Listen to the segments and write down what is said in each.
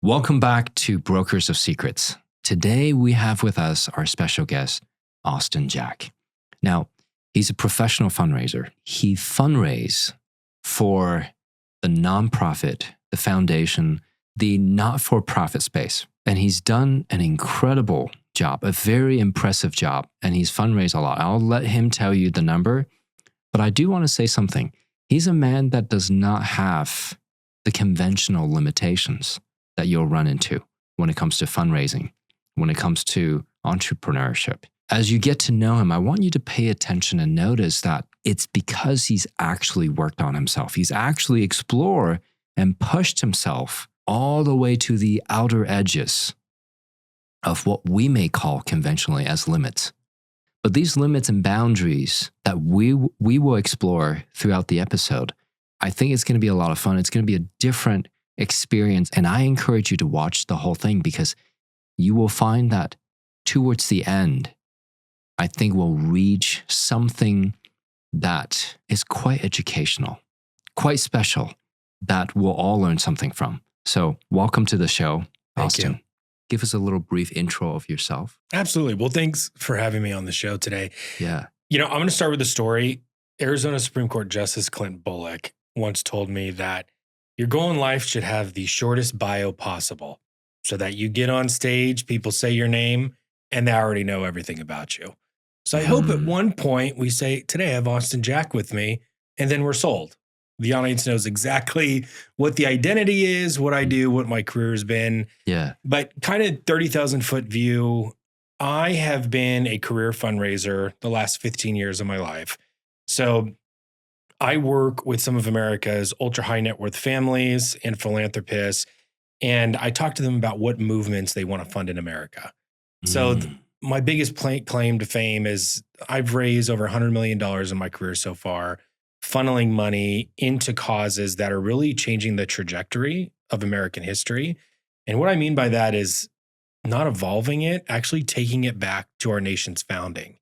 Welcome back to Brokers of Secrets. Today we have with us our special guest, Austin Jack. Now, he's a professional fundraiser. He fundraises for the nonprofit, the foundation, the not-for-profit space. And he's done an incredible job, a very impressive job, and he's fundraised a lot. I'll let him tell you the number, but I do want to say something. He's a man that does not have the conventional limitations that you'll run into when it comes to fundraising, when it comes to entrepreneurship. As you get to know him, I want you to pay attention and notice that it's because he's actually worked on himself. He's actually explored and pushed himself all the way to the outer edges of what we may call conventionally as limits. But these limits and boundaries that we will explore throughout the episode, I think it's going to be a lot of fun. It's going to be a different experience. And I encourage you to watch the whole thing because you will find that towards the end, I think we'll reach something that is quite educational, quite special, that we'll all learn something from. So welcome to the show, Austin. Thank you. Give us a little brief intro of yourself. Absolutely. Well, thanks for having me on the show today. Yeah. I'm going to start with a story. Arizona Supreme Court Justice Clint Bullock once told me that your goal in life should have the shortest bio possible so that you get on stage, people say your name, and they already know everything about you. So I hope at one point we say, today I have Austin Jack with me, and then we're sold. The audience knows exactly what the identity is, what I do, what my career has been. Yeah. But kind of 30,000 foot view, I have been a career fundraiser the last 15 years of my life. So I work with some of America's ultra high net worth families and philanthropists, and I talk to them about what movements they want to fund in America. So my biggest claim to fame is I've raised over $100 million in my career so far, funneling money into causes that are really changing the trajectory of American history. And what I mean by that is not evolving it, actually taking it back to our nation's founding.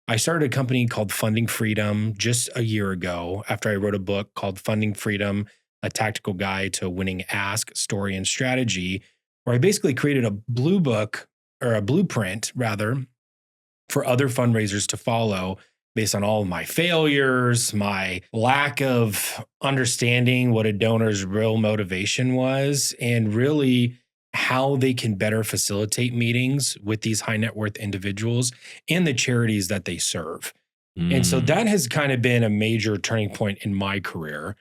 I started a company called Funding Freedom just a year ago after I wrote a book called Funding Freedom, A Tactical Guide to Winning Ask, Story, and Strategy, where I basically created a blue book or a blueprint rather for other fundraisers to follow based on all of my failures, my lack of understanding what a donor's real motivation was, and really how they can better facilitate meetings with these high net worth individuals and the charities that they serve. And so that has kind of been a major turning point in my career.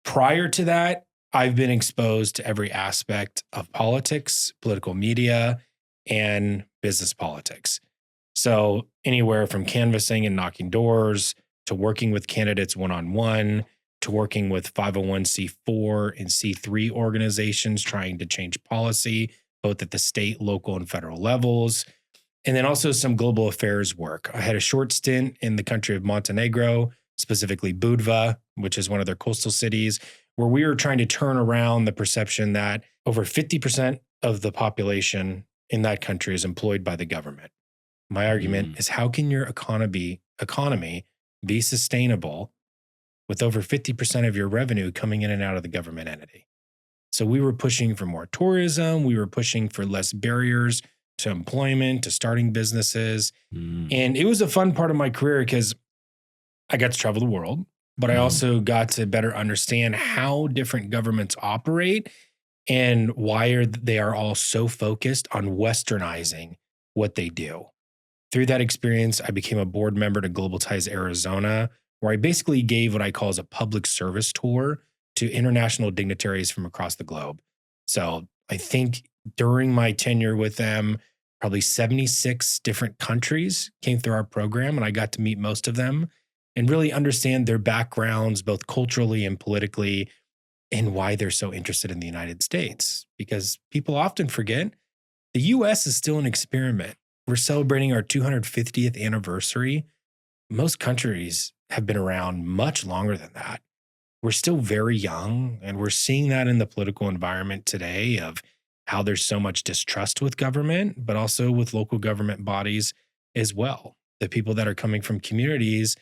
Prior to that, I've been exposed to every aspect of politics, political media, and business politics. So anywhere from canvassing and knocking doors to working with candidates one-on-one to working with 501c4 and C3 organizations trying to change policy, both at the state, local, and federal levels. And then also some global affairs work. I had a short stint in the country of Montenegro, specifically Budva, which is one of their coastal cities, where we were trying to turn around the perception that over 50% of the population in that country is employed by the government. My argument is how can your economy be sustainable with over 50% of your revenue coming in and out of the government entity? So we were pushing for more tourism. We were pushing for less barriers to employment, to starting businesses. And it was a fun part of my career because I got to travel the world, but I also got to better understand how different governments operate and why they are all so focused on westernizing what they do. Through that experience, I became a board member to Global Ties Arizona, where I basically gave what I call as a public service tour to international dignitaries from across the globe. So I think during my tenure with them, probably 76 different countries came through our program, and I got to meet most of them and really understand their backgrounds, both culturally and politically, and why they're so interested in the United States. Because people often forget the US is still an experiment. We're celebrating our 250th anniversary. Most countries have been around much longer than that. We're still very young, and we're seeing that in the political environment today of how there's so much distrust with government, but also with local government bodies as well. The people that are coming from communities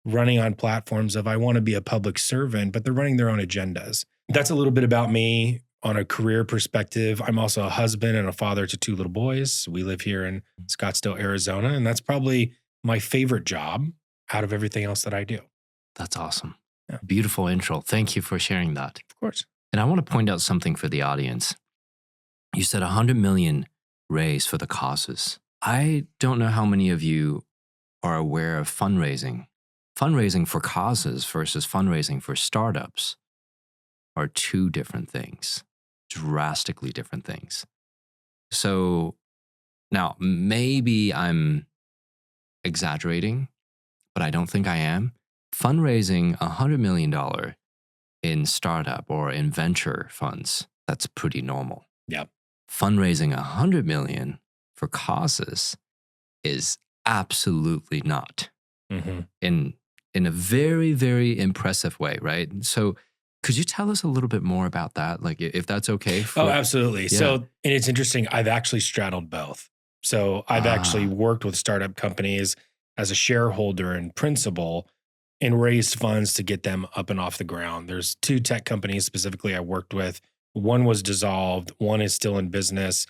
running on platforms of, I want to be a public servant, but they're running their own agendas. That's a little bit about me. on a career perspective, I'm also a husband and a father to 2 little boys. We live here in Scottsdale, Arizona, and that's probably my favorite job out of everything else that I do. That's awesome. Yeah. Beautiful intro. Thank you for sharing that. Of course. And I want to point out something for the audience. You said 100 million raised for the causes. I don't know how many of you are aware of fundraising. Fundraising for causes versus fundraising for startups are 2 different things, drastically different things. So now maybe I'm exaggerating, but I don't think I am. Fundraising $100 million in startup or in venture funds, that's pretty normal. Yeah. Fundraising 100 million for causes is absolutely not. In a very, very impressive way, right? So could you tell us a little bit more about that? Like if that's okay? Oh, absolutely. Yeah. So, and it's interesting, I've actually straddled both. So I've actually worked with startup companies as a shareholder and principal and raised funds to get them up and off the ground. There's 2 tech companies specifically I worked with. One was dissolved, one is still in business,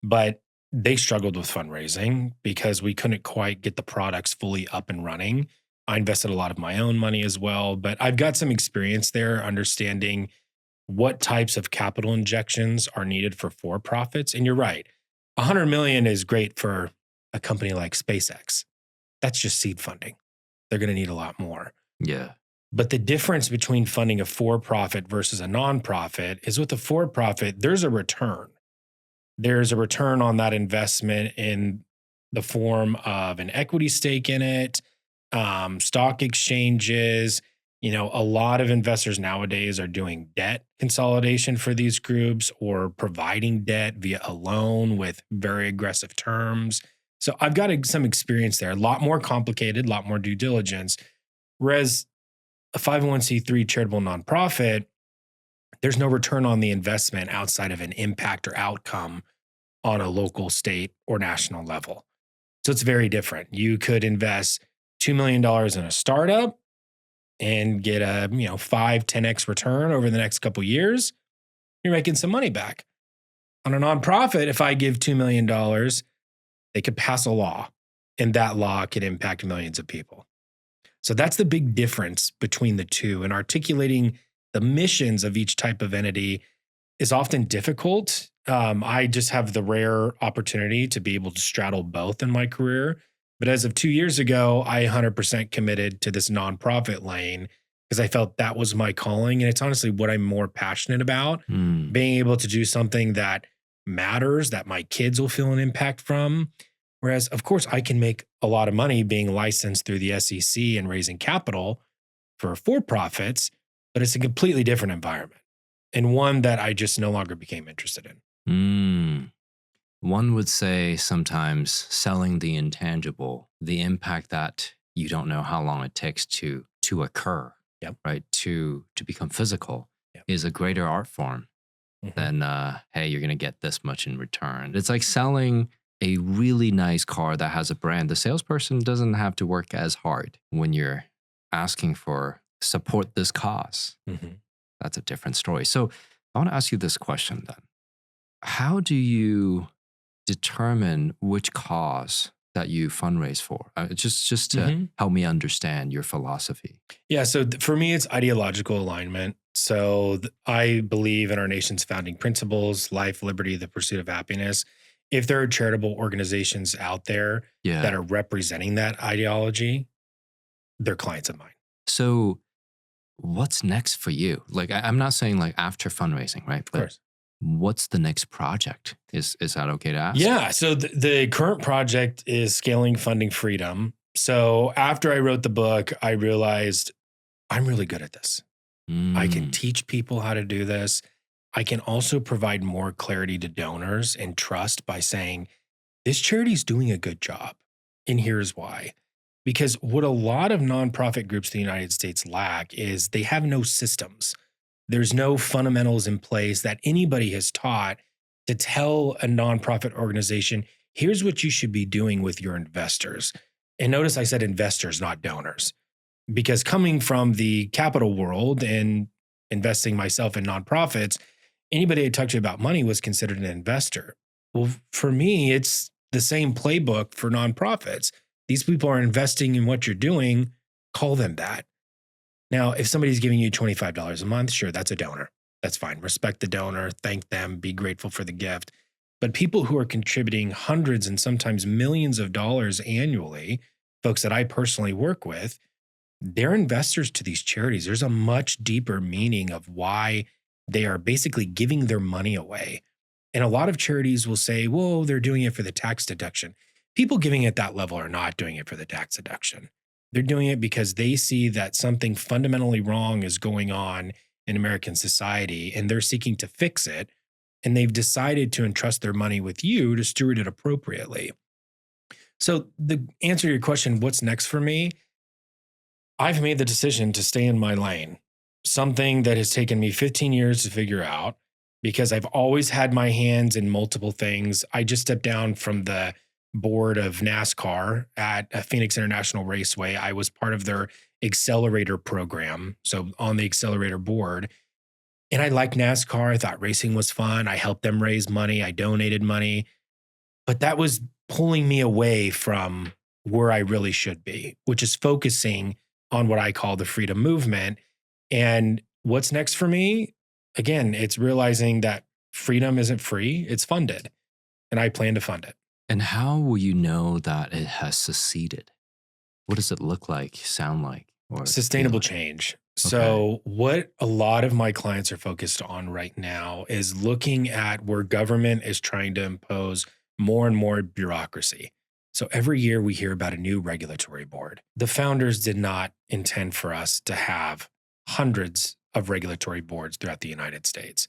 but they struggled with fundraising because we couldn't quite get the products fully up and running. I invested a lot of my own money as well, but I've got some experience there understanding what types of capital injections are needed for profits. And you're right, 100 million is great for a company like SpaceX. That's just seed funding. They're going to need a lot more. Yeah. But the difference between funding a for-profit versus a nonprofit is with a for-profit, there's a return. There's a return on that investment in the form of an equity stake in it, stock exchanges. You know, a lot of investors nowadays are doing debt consolidation for these groups or providing debt via a loan with very aggressive terms. So I've got some experience there, a lot more complicated, a lot more due diligence. Whereas a 501c3 charitable nonprofit, there's no return on the investment outside of an impact or outcome on a local, state, or national level. So it's very different. You could invest $2 million in a startup and get a 5-10x return over the next couple of years. You're making some money back. On a nonprofit, if I give $2 million, they could pass a law, and that law could impact millions of people. So that's the big difference between the two. And articulating the missions of each type of entity is often difficult. I just have the rare opportunity to be able to straddle both in my career. But as of 2 years ago, I 100% committed to this nonprofit lane because I felt that was my calling. And it's honestly what I'm more passionate about, being able to do something that matters, that my kids will feel an impact from. Whereas, of course, I can make a lot of money being licensed through the SEC and raising capital for profits, but it's a completely different environment and one that I just no longer became interested in. One would say sometimes selling the intangible, the impact that you don't know how long it takes to occur, right? To become physical is a greater art form than, hey, you're going to get this much in return. It's like selling a really nice car that has a brand. The salesperson doesn't have to work as hard when you're asking for support this cause. That's a different story. So I want to ask you this question then. How do you determine which cause that you fundraise for? Just to help me understand your philosophy. Yeah. So for me, it's ideological alignment. So I believe in our nation's founding principles, life, liberty, the pursuit of happiness. If there are charitable organizations out there that are representing that ideology, they're clients of mine. So what's next for you? Like, I'm not saying like after fundraising, right? Of course. What's the next project? Is that okay to ask? Yeah. So the current project is scaling funding freedom. So after I wrote the book, I realized I'm really good at this. I can teach people how to do this. I can also provide more clarity to donors and trust by saying, this charity is doing a good job. And here's why. Because what a lot of nonprofit groups in the United States lack is they have no systems. There's no fundamentals in place that anybody has taught to tell a nonprofit organization, here's what you should be doing with your investors. And notice I said investors, not donors, because coming from the capital world and investing myself in nonprofits, anybody I talked to about money was considered an investor. Well, for me, it's the same playbook for nonprofits. These people are investing in what you're doing. Call them that. Now, if somebody's giving you $25 a month, sure, that's a donor. That's fine. Respect the donor, thank them, be grateful for the gift. But people who are contributing hundreds and sometimes millions of dollars annually, folks that I personally work with, they're investors to these charities. There's a much deeper meaning of why they are basically giving their money away. And a lot of charities will say, whoa, they're doing it for the tax deduction. People giving at that level are not doing it for the tax deduction. They're doing it because they see that something fundamentally wrong is going on in American society, and they're seeking to fix it. And they've decided to entrust their money with you to steward it appropriately. So the answer to your question, what's next for me? I've made the decision to stay in my lane, something that has taken me 15 years to figure out because I've always had my hands in multiple things. I just stepped down from the board of NASCAR at Phoenix International Raceway. I was part of their accelerator program, so on the accelerator board. And I liked NASCAR. I thought racing was fun. I helped them raise money. I donated money. But that was pulling me away from where I really should be, which is focusing on what I call the freedom movement. And what's next for me? Again, it's realizing that freedom isn't free, it's funded. And I plan to fund it. And how will you know that it has succeeded? What does it look like, sound like? Or sustainable feel like? change. So what a lot of my clients are focused on right now is looking at where government is trying to impose more and more bureaucracy. So every year we hear about a new regulatory board. The founders did not intend for us to have hundreds of regulatory boards throughout the United States.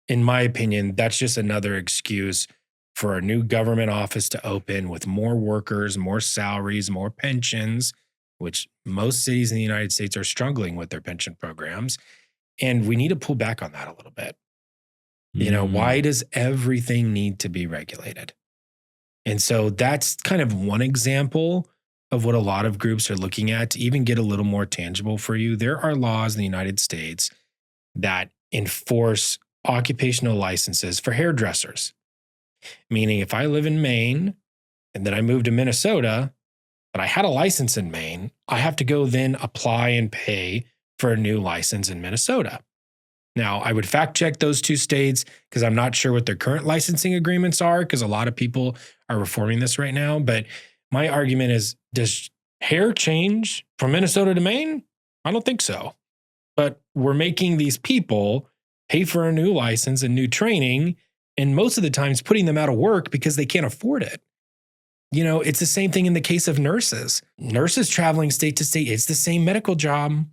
In my opinion, that's just another excuse for a new government office to open with more workers, more salaries, more pensions, which most cities in the United States are struggling with their pension programs. And we need to pull back on that a little bit. You know, why does everything need to be regulated? And so that's kind of one example of what a lot of groups are looking at to even get a little more tangible for you. There are laws in the United States that enforce occupational licenses for hairdressers, meaning if I live in Maine and then I move to Minnesota, but I had a license in Maine, I have to go then apply and pay for a new license in Minnesota. Now, I would fact check those two states because I'm not sure what their current licensing agreements are because a lot of people are reforming this right now. But my argument is, does hair change from Minnesota to Maine? I don't think so. But we're making these people pay for a new license and new training, and most of the times putting them out of work because they can't afford it. You know, it's the same thing in the case of nurses. Nurses traveling state to state, it's the same medical job,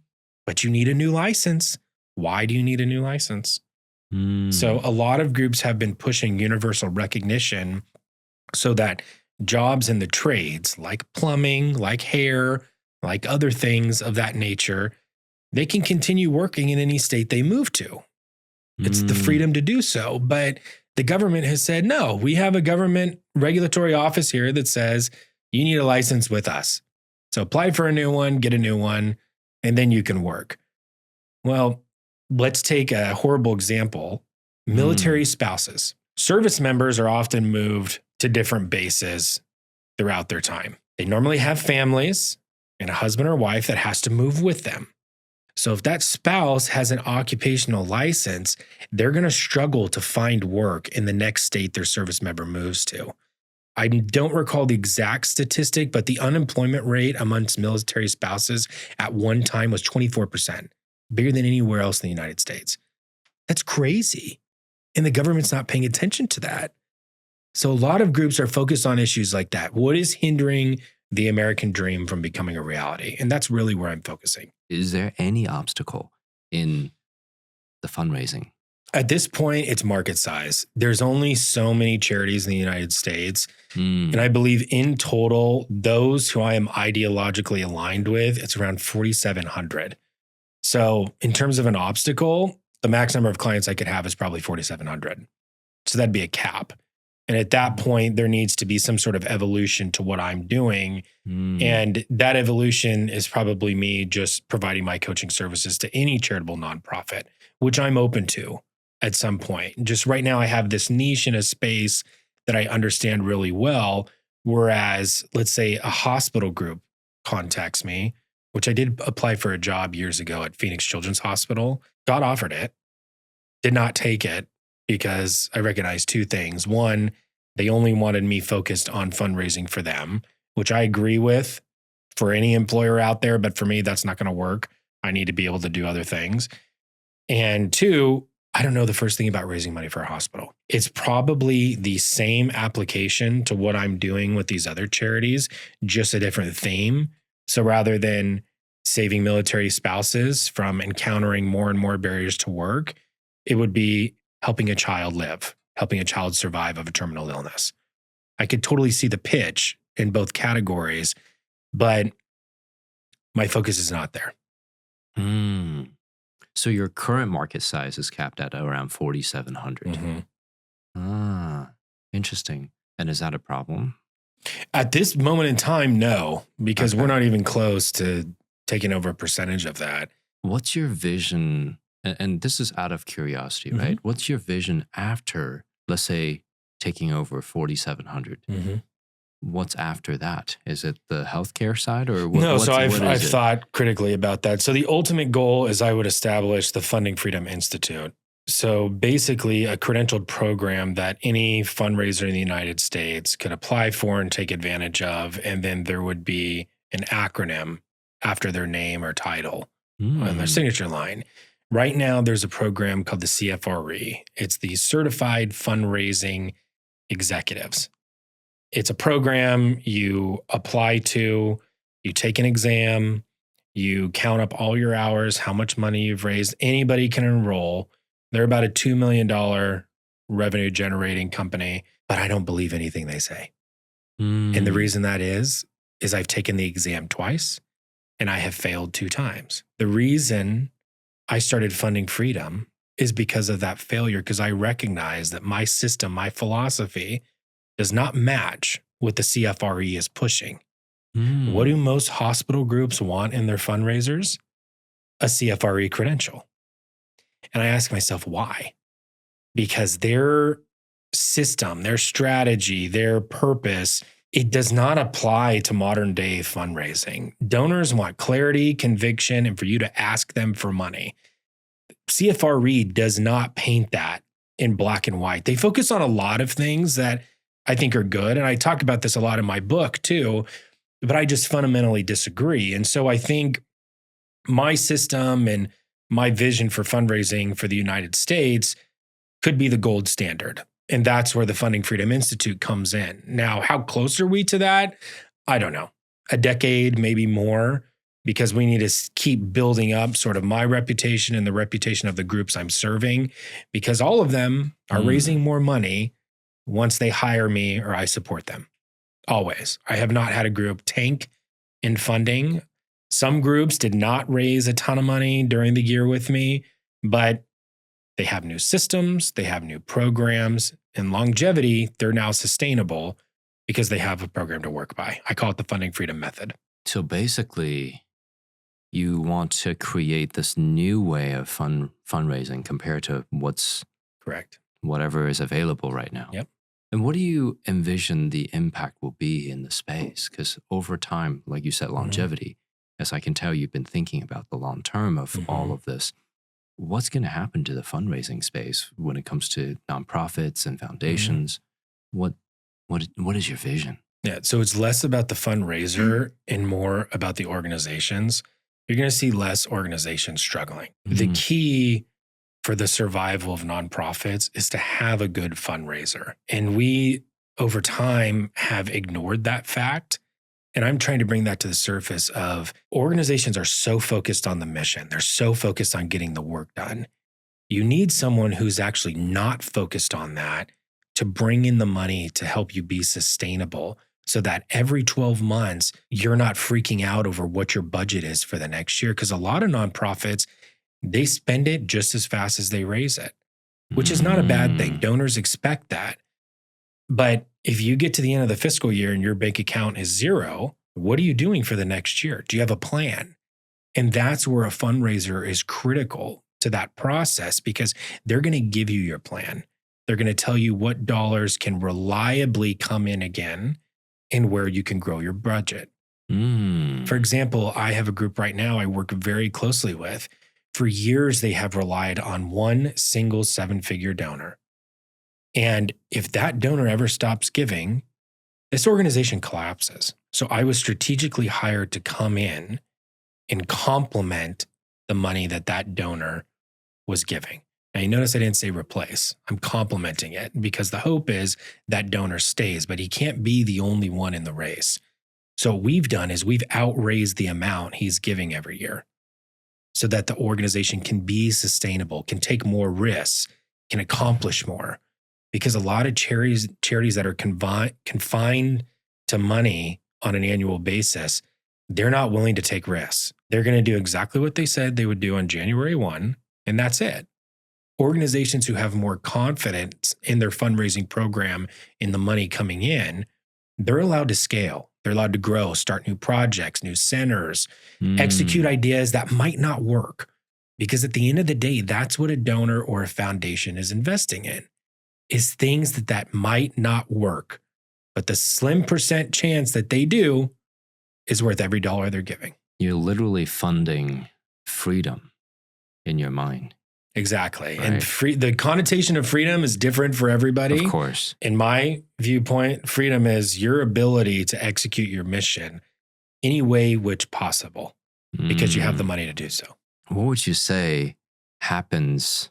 but you need a new license. Why do you need a new license? So a lot of groups have been pushing universal recognition so that jobs in the trades, like plumbing, like hair, like other things of that nature, they can continue working in any state they move to. It's the freedom to do so. But the government has said, no, we have a government regulatory office here that says you need a license with us. So apply for a new one, get a new one, and then you can work. Well, let's take a horrible example. Military spouses. Service members are often moved to different bases throughout their time. They normally have families and a husband or wife that has to move with them. So if that spouse has an occupational license, they're going to struggle to find work in the next state their service member moves to. I don't recall the exact statistic, but the unemployment rate amongst military spouses at one time was 24%, bigger than anywhere else in the United States. That's crazy. And the government's not paying attention to that. So a lot of groups are focused on issues like that. What is hindering the American dream from becoming a reality? And that's really where I'm focusing. Is there any obstacle in the fundraising? At this point, it's market size. There's only so many charities in the United States. And I believe in total, those who I am ideologically aligned with, it's around 4,700. So in terms of an obstacle, the max number of clients I could have is probably 4,700. So that'd be a cap. And at that point, there needs to be some sort of evolution to what I'm doing. And that evolution is probably me just providing my coaching services to any charitable nonprofit, which I'm open to. at some point. Just right now, I have this niche in a space that I understand really well. Whereas, let's say a hospital group contacts me, which I did apply for a job years ago at Phoenix Children's Hospital, got offered it, did not take it because I recognized two things. One, they only wanted me focused on fundraising for them, which I agree with for any employer out there. But for me, that's not going to work. I need to be able to do other things. And two, I don't know the first thing about raising money for a hospital. It's probably the same application to what I'm doing with these other charities, just a different theme. So rather than saving military spouses from encountering more and more barriers to work, it would be helping a child live, helping a child survive of a terminal illness. I could totally see the pitch in both categories, but my focus is not there. So your current market size is capped at around 4,700. Mm-hmm. Ah, interesting. And is that a problem? At this moment in time, no, because Okay. we're not even close to taking over a percentage of that. What's your vision? And this is out of curiosity, Mhm. right? What's your vision after, let's say, taking over 4,700? Mm-hmm. What's after that? Is it the healthcare side or No, so what I've is it? thought critically about that. So the ultimate goal is I would establish the Funding Freedom Institute. So basically a credentialed program that any fundraiser in the United States could apply for and take advantage of. And then there would be an acronym after their name or title on their signature line. Right now, there's a program called the CFRE. It's the Certified Fundraising Executives. It's a program you apply to, you take an exam, you count up all your hours, how much money you've raised. Anybody can enroll. They're about a $2 million revenue generating company, but I don't believe anything they say. And the reason that is I've taken the exam twice and I have failed 2 times. The reason I started Funding Freedom is because of that failure, because I recognize that my system, my philosophy does not match what the CFRE is pushing. What do most hospital groups want in their fundraisers? A CFRE credential. And I ask myself, why? Because their system, their strategy, their purpose, it does not apply to modern day fundraising. Donors want clarity, conviction, and for you to ask them for money. CFRE does not paint that in black and white. They focus on a lot of things that I think are good. And I talk about this a lot in my book too, but I just fundamentally disagree. And so I think my system and my vision for fundraising for the United States could be the gold standard. And that's where the Funding Freedom Institute comes in. Now, how close are we to that? I don't know. A decade, maybe more, because we need to keep building up sort of my reputation and the reputation of the groups I'm serving, because all of them are raising more money once they hire me or I support them. Always. I have not had a group tank in funding. Some groups did not raise a ton of money during the year with me, but they have new systems, they have new programs, and longevity, they're now sustainable because they have a program to work by. I call it the Funding Freedom Method. So basically, you want to create this new way of fundraising compared to Correct. whatever is available right now. Yep. And what do you envision the impact will be in the space? Because over time, like you said, longevity, as I can tell, you've been thinking about the long term of all of this. What's going to happen to the fundraising space when it comes to nonprofits and foundations? What is your vision? Yeah, so it's less about the fundraiser and more about the organizations. You're going to see less organizations struggling. The key for the survival of nonprofits is to have a good fundraiser. And we, over time, have ignored that fact. And I'm trying to bring that to the surface of organizations are so focused on the mission. They're so focused on getting the work done. You need someone who's actually not focused on that to bring in the money to help you be sustainable so that every 12 months, you're not freaking out over what your budget is for the next year. Because a lot of nonprofits, they spend it just as fast as they raise it, which is not a bad thing. Donors expect that. But if you get to the end of the fiscal year and your bank account is zero, what are you doing for the next year? Do you have a plan? And that's where a fundraiser is critical to that process because they're going to give you your plan. They're going to tell you what dollars can reliably come in again and where you can grow your budget. For example, I have a group right now I work very closely with. For years, they have relied on one single 7-figure donor. And if that donor ever stops giving, this organization collapses. So I was strategically hired to come in and complement the money that that donor was giving. Now, you notice I didn't say replace. I'm complementing it because the hope is that donor stays, but he can't be the only one in the race. So what we've done is we've outraised the amount he's giving every year so that the organization can be sustainable, can take more risks, can accomplish more. Because a lot of charities that are confined to money on an annual basis, they're not willing to take risks. They're going to do exactly what they said they would do on January 1, and that's it. Organizations who have more confidence in their fundraising program, in the money coming in, they're allowed to scale. They're allowed to grow, start new projects, new centers, execute ideas that might not work. Because at the end of the day, that's what a donor or a foundation is investing in, is things that might not work. But the slim % chance that they do is worth every dollar they're giving. You're literally funding freedom in your mind. Exactly. Right. And the connotation of freedom is different for everybody. Of course. In my viewpoint, freedom is your ability to execute your mission any way which possible because you have the money to do so. What would you say happens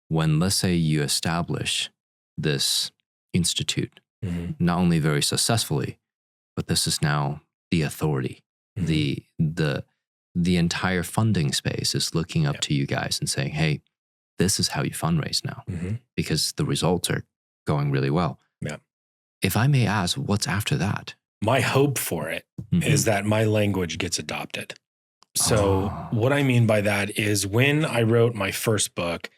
when, let's say, you establish this institute, not only very successfully, but this is now the authority, the entire funding space is looking up to you guys and saying, hey, this is how you fundraise now because the results are going really well. Yeah. If I may ask, what's after that? My hope for it is that my language gets adopted. So what I mean by that is when I wrote my first book,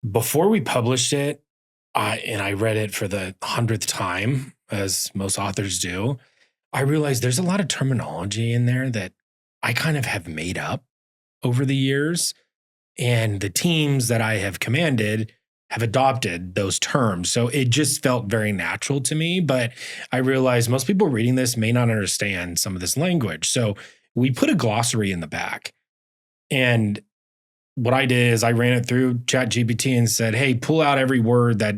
before we published it, I read it for the 100th time, as most authors do, I realized there's a lot of terminology in there that I kind of have made up over the years. And the teams that I have commanded have adopted those terms. So it just felt very natural to me. But I realized most people reading this may not understand some of this language. So we put a glossary in the back. And what I did is I ran it through ChatGPT and said, hey, pull out every word that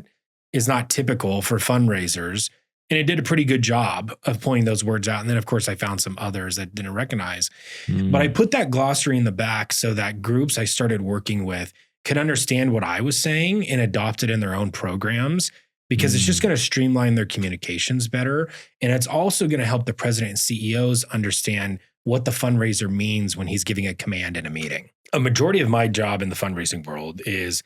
is not typical for fundraisers. And it did a pretty good job of pulling those words out. And then, of course, I found some others that didn't recognize. But I put that glossary in the back so that groups I started working with could understand what I was saying and adopt it in their own programs because it's just going to streamline their communications better. And it's also going to help the president and CEOs understand what the fundraiser means when he's giving a command in a meeting. A majority of my job in the fundraising world is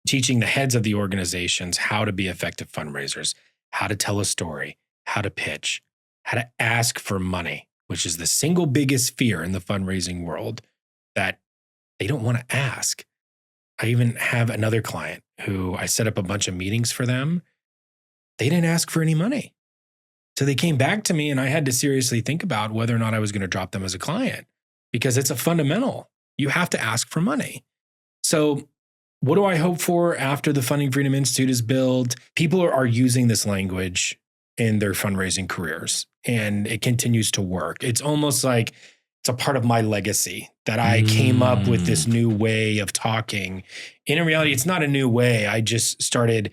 teaching the heads of the organizations how to be effective fundraisers, how to tell a story, how to pitch, how to ask for money, which is the single biggest fear in the fundraising world that they don't want to ask. I even have another client who I set up a bunch of meetings for them. They didn't ask for any money. So they came back to me and I had to seriously think about whether or not I was going to drop them as a client because it's a fundamental. You have to ask for money. So what do I hope for after the Funding Freedom Institute is built? People are using this language in their fundraising careers and it continues to work. It's almost like it's a part of my legacy that I came up with this new way of talking. And in reality, it's not a new way. I just started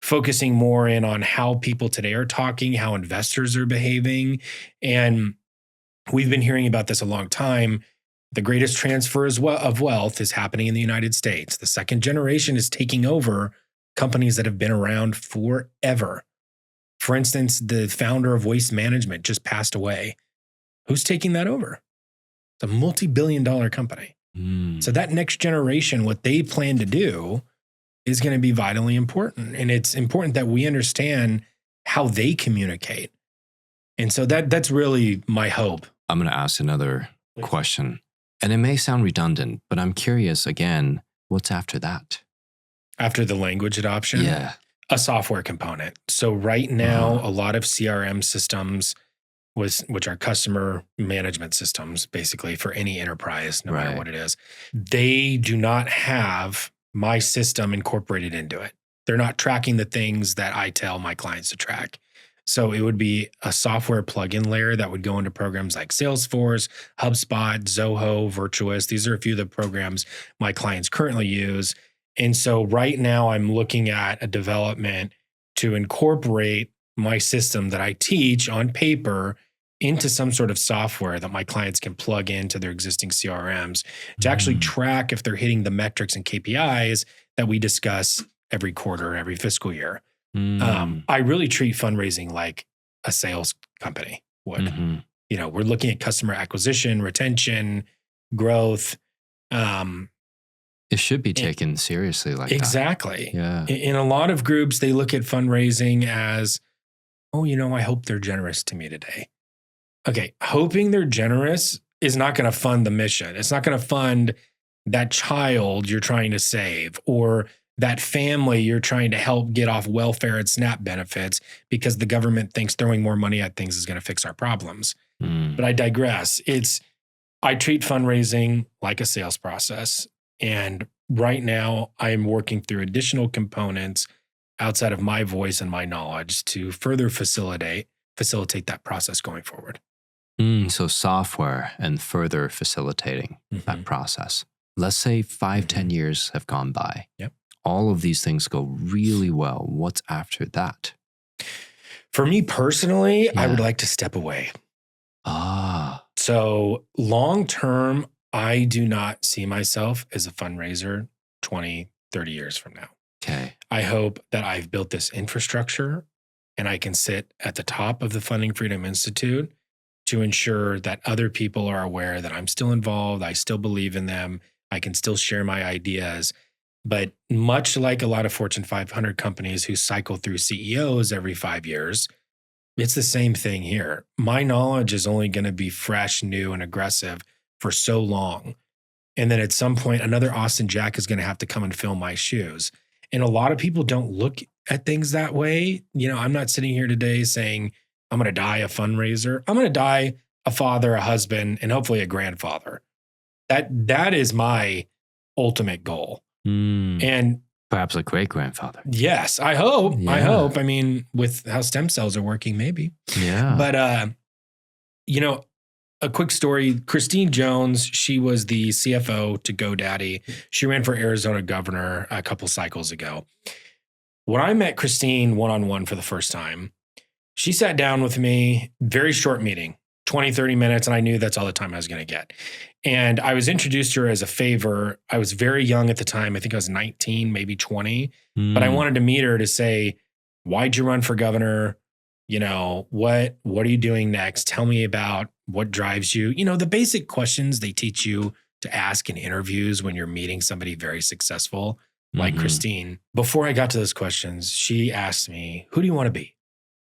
focusing more in on how people today are talking, how investors are behaving. And we've been hearing about this a long time. The greatest transfer of wealth is happening in the United States. The second generation is taking over companies that have been around forever. For instance, the founder of Waste Management just passed away. Who's taking that over? It's a multi-billion-dollar company. So that next generation, what they plan to do is going to be vitally important. And it's important that we understand how they communicate. And so that's really my hope. I'm going to ask another question. And it may sound redundant, but I'm curious again, what's after that? After the language adoption? Yeah. A software component. So right now, a lot of CRM systems which are customer management systems, basically for any enterprise, no matter Right. what it is. They do not have my system incorporated into it. They're not tracking the things that I tell my clients to track. So it would be a software plugin layer that would go into programs like Salesforce, HubSpot, Zoho, Virtuous. These are a few of the programs my clients currently use. And so right now I'm looking at a development to incorporate my system that I teach on paper into some sort of software that my clients can plug into their existing CRMs to actually track if they're hitting the metrics and KPIs that we discuss every quarter, every fiscal year. I really treat fundraising like a sales company would. We're looking at customer acquisition, retention, growth. It should be taken seriously like exactly. that. Yeah. In a lot of groups, they look at fundraising as, oh, I hope they're generous to me today. Okay, hoping they're generous is not going to fund the mission. It's not going to fund that child you're trying to save or that family you're trying to help get off welfare and SNAP benefits because the government thinks throwing more money at things is going to fix our problems. But I digress. I treat fundraising like a sales process. And right now I'm working through additional components outside of my voice and my knowledge to further facilitate that process going forward. So software and further facilitating that process. Let's say 5-10 years have gone by. Yep. All of these things go really well. What's after that? For me personally, I would like to step away. So long term, I do not see myself as a fundraiser 20, 30 years from now. Okay. I hope that I've built this infrastructure and I can sit at the top of the Funding Freedom Institute to ensure that other people are aware that I'm still involved. I still believe in them. I can still share my ideas. But much like a lot of Fortune 500 companies who cycle through CEOs every 5 years, it's the same thing here. My knowledge is only going to be fresh, new, and aggressive for so long. And then at some point, another Austin Jack is going to have to come and fill my shoes. And a lot of people don't look at things that way. I'm not sitting here today saying, I'm going to die a fundraiser. I'm going to die a father, a husband, and hopefully a grandfather. That is my ultimate goal. And perhaps a great grandfather. Yes, I hope. Yeah. I hope. I mean, with how stem cells are working, maybe. Yeah. But a quick story. Christine Jones, she was the CFO to GoDaddy. She ran for Arizona governor a couple cycles ago. When I met Christine one-on-one for the first time, she sat down with me, very short meeting, 20, 30 minutes, and I knew that's all the time I was going to get. And I was introduced to her as a favor. I was very young at the time. I think I was 19, maybe 20. But I wanted to meet her to say, why'd you run for governor? What are you doing next? Tell me about what drives you. The basic questions they teach you to ask in interviews when you're meeting somebody very successful, like Christine. Before I got to those questions, she asked me, who do you want to be?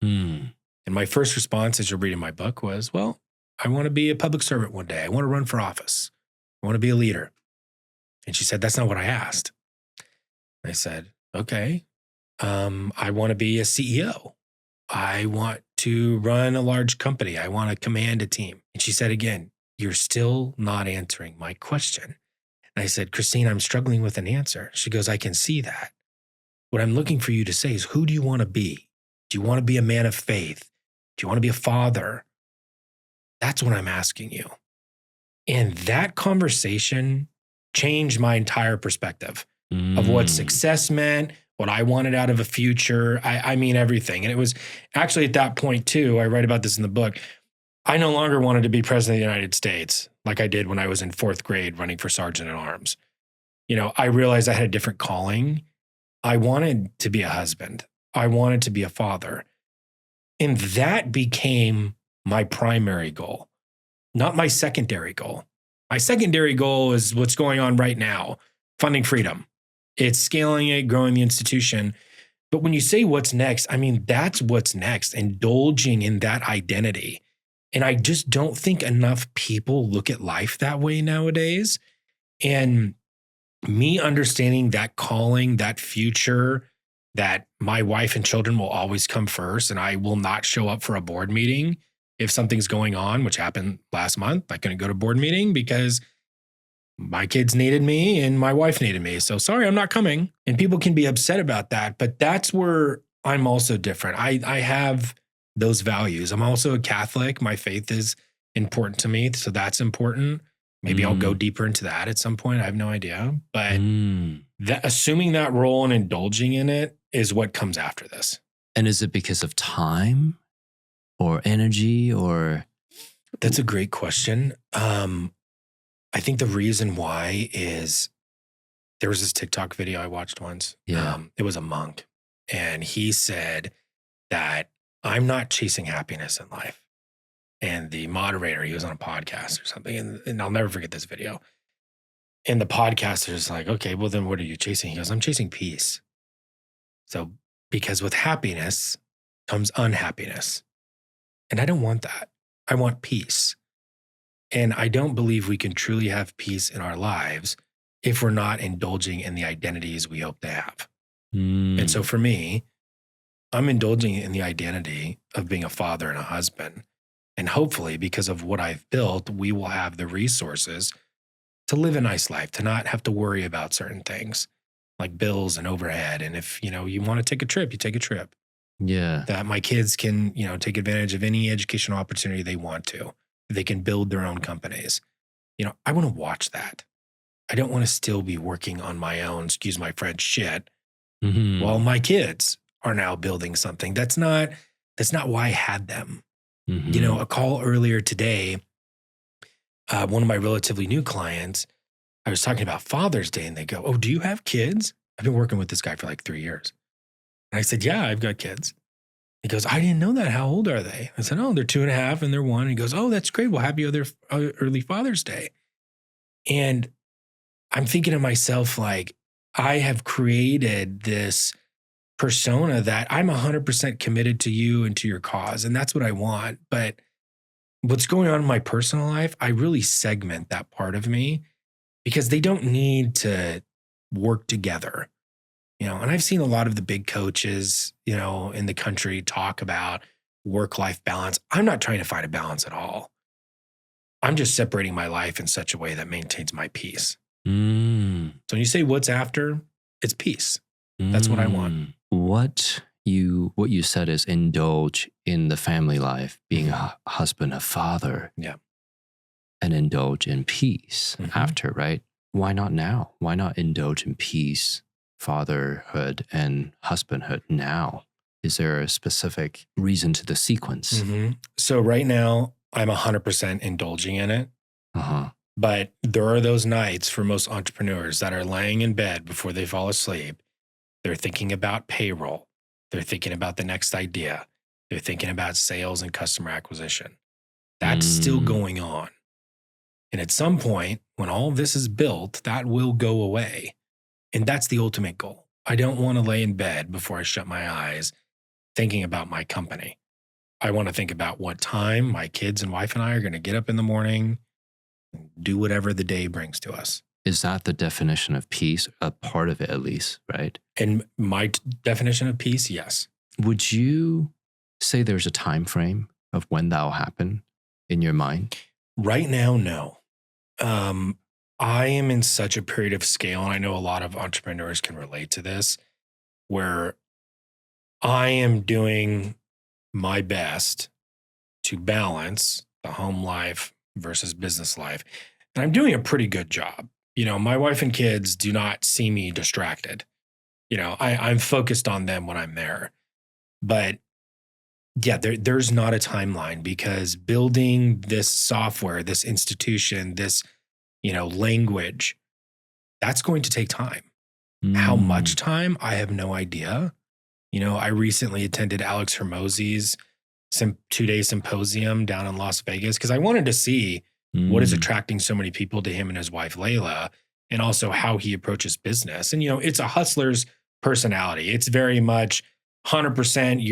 And my first response as you're reading my book was, well, I want to be a public servant one day. I want to run for office. I want to be a leader. And she said, that's not what I asked. I said, okay, I want to be a CEO. I want to run a large company. I want to command a team. And she said again, you're still not answering my question. And I said, Christine, I'm struggling with an answer. She goes, I can see that. What I'm looking for you to say is, who do you want to be? Do you want to be a man of faith? Do you want to be a father? That's what I'm asking you. And that conversation changed my entire perspective of what success meant, what I wanted out of a future. I mean, everything. And it was actually at that point too, I write about this in the book, I no longer wanted to be president of the United States like I did when I was in 4th grade running for sergeant at arms. I realized I had a different calling. I wanted to be a husband. I wanted to be a father. And that became my primary goal, not my secondary goal. My secondary goal is what's going on right now, funding freedom. It's scaling it, growing the institution. But when you say what's next, I mean, that's what's next, indulging in that identity. And I just don't think enough people look at life that way nowadays. And me understanding that calling, that future, that my wife and children will always come first and I will not show up for a board meeting, if something's going on, which happened last month, I couldn't go to board meeting because my kids needed me and my wife needed me. So sorry, I'm not coming. And people can be upset about that, but that's where I'm also different. I have those values. I'm also a Catholic. My faith is important to me. So that's important. Maybe I'll go deeper into that at some point. I have no idea. But assuming that role and indulging in it is what comes after this. And is it because of time or energy or? That's a great question. I think the reason why is there was this TikTok video I watched once. Yeah. It was a monk. And he said that I'm not chasing happiness in life. And the moderator, he was on a podcast or something. And I'll never forget this video. And the podcaster is like, okay, well, then what are you chasing? He goes, I'm chasing peace. So, because with happiness comes unhappiness. And I don't want that. I want peace. And I don't believe we can truly have peace in our lives if we're not indulging in the identities we hope to have. And so for me, I'm indulging in the identity of being a father and a husband. And hopefully, because of what I've built, we will have the resources to live a nice life, to not have to worry about certain things like bills and overhead. And if, you want to take a trip, you take a trip. Yeah. That my kids can, take advantage of any educational opportunity they want to. They can build their own companies. I want to watch that. I don't want to still be working on my own, excuse my French, shit, while my kids are now building something. That's not why I had them. A call earlier today, one of my relatively new clients, I was talking about Father's Day and they go, oh, do you have kids? I've been working with this guy for like 3 years. And I said, yeah, I've got kids. He goes, I didn't know that. How old are they? I said, oh, they're 2.5 and they're 1. He goes, oh, that's great. Well, happy early Father's Day. And I'm thinking to myself, like, I have created this persona that I'm 100% committed to you and to your cause. And that's what I want. But what's going on in my personal life, I really segment that part of me because they don't need to work together. And I've seen a lot of the big coaches, in the country talk about work-life balance. I'm not trying to find a balance at all. I'm just separating my life in such a way that maintains my peace. So when you say what's after, it's peace. That's what I want. What you said is indulge in the family life, being a husband, a father. Yeah. And indulge in peace after, right? Why not now? Why not indulge in peace, fatherhood, and husbandhood now? Is there a specific reason to the sequence? So right now, I'm 100% indulging in it. But there are those nights for most entrepreneurs that are laying in bed before they fall asleep. They're thinking about payroll. They're thinking about the next idea. They're thinking about sales and customer acquisition. That's still going on. And at some point, when all of this is built, that will go away. And that's the ultimate goal. I don't want to lay in bed before I shut my eyes thinking about my company. I want to think about what time my kids and wife and I are going to get up in the morning and do whatever the day brings to us. Is that the definition of peace? A part of it, at least, right? And my definition of peace, yes. Would you say there's a time frame of when that will happen in your mind? Right now, no. I am in such a period of scale, and I know a lot of entrepreneurs can relate to this, where I am doing my best to balance the home life versus business life. And I'm doing a pretty good job. My wife and kids do not see me distracted. I'm focused on them when I'm there. But yeah, there's not a timeline because building this software, this institution, this, language, that's going to take time. How much time? I have no idea. I recently attended Alex Hermosi's 2-day symposium down in Las Vegas because I wanted to see what is attracting so many people to him and his wife, Layla, and also how he approaches business. And, it's a hustler's personality. It's very much 100%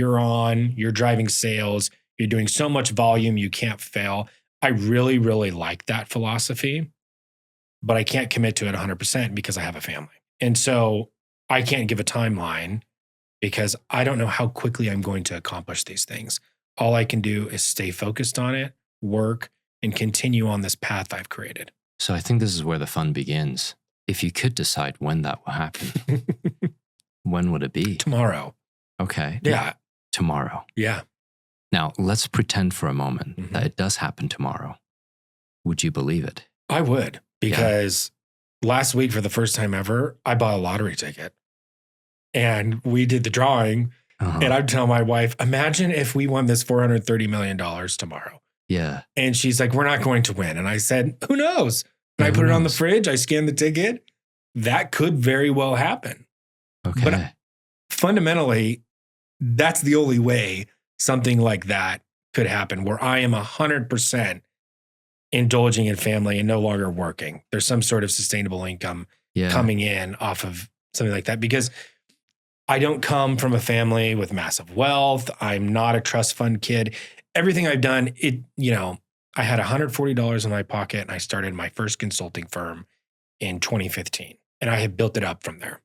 you're driving sales. You're doing so much volume, you can't fail. I really, really like that philosophy, but I can't commit to it 100% because I have a family. And so I can't give a timeline because I don't know how quickly I'm going to accomplish these things. all I can do is stay focused on it, work, and continue on this path I've created. So I think this is where the fun begins. If you could decide when that will happen, when would it be? Tomorrow. Okay. Yeah. Tomorrow. Yeah. Now, let's pretend for a moment Mhm. that it does happen tomorrow. Would you believe it? I would, because last week, for the first time ever, I bought a lottery ticket and we did the drawing. Uh-huh. And I'd tell my wife, imagine if we won this $430 million tomorrow. Yeah. And she's like, we're not going to win. And I said, who knows? And Yeah, I put who it on the knows? fridge. I scanned the ticket. That could very well happen. Okay. But fundamentally, that's the only way something like that could happen, where I am 100% indulging in family and no longer working. There's some sort of sustainable income coming in off of something like that, because I don't come from a family with massive wealth. I'm not a trust fund kid. Everything I've done, I had $140 in my pocket and I started my first consulting firm in 2015, and I have built it up from there.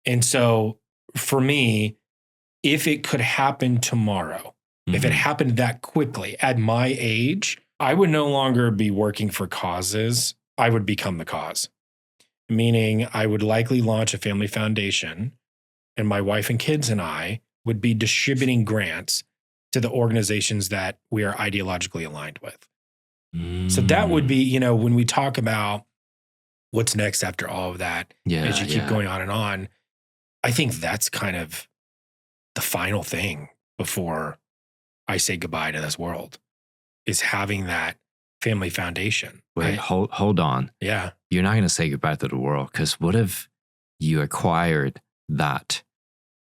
And so for me, if it could happen tomorrow, if it happened that quickly at my age, I would no longer be working for causes. I would become the cause, meaning I would likely launch a family foundation, and my wife and kids and I would be distributing grants to the organizations that we are ideologically aligned with. So that would be, when we talk about what's next after all of that, as you keep going on and on, I think that's kind of the final thing before I say goodbye to this world, is having that family foundation. Wait, hold on. Yeah. You're not going to say goodbye to the world, because what if you acquired that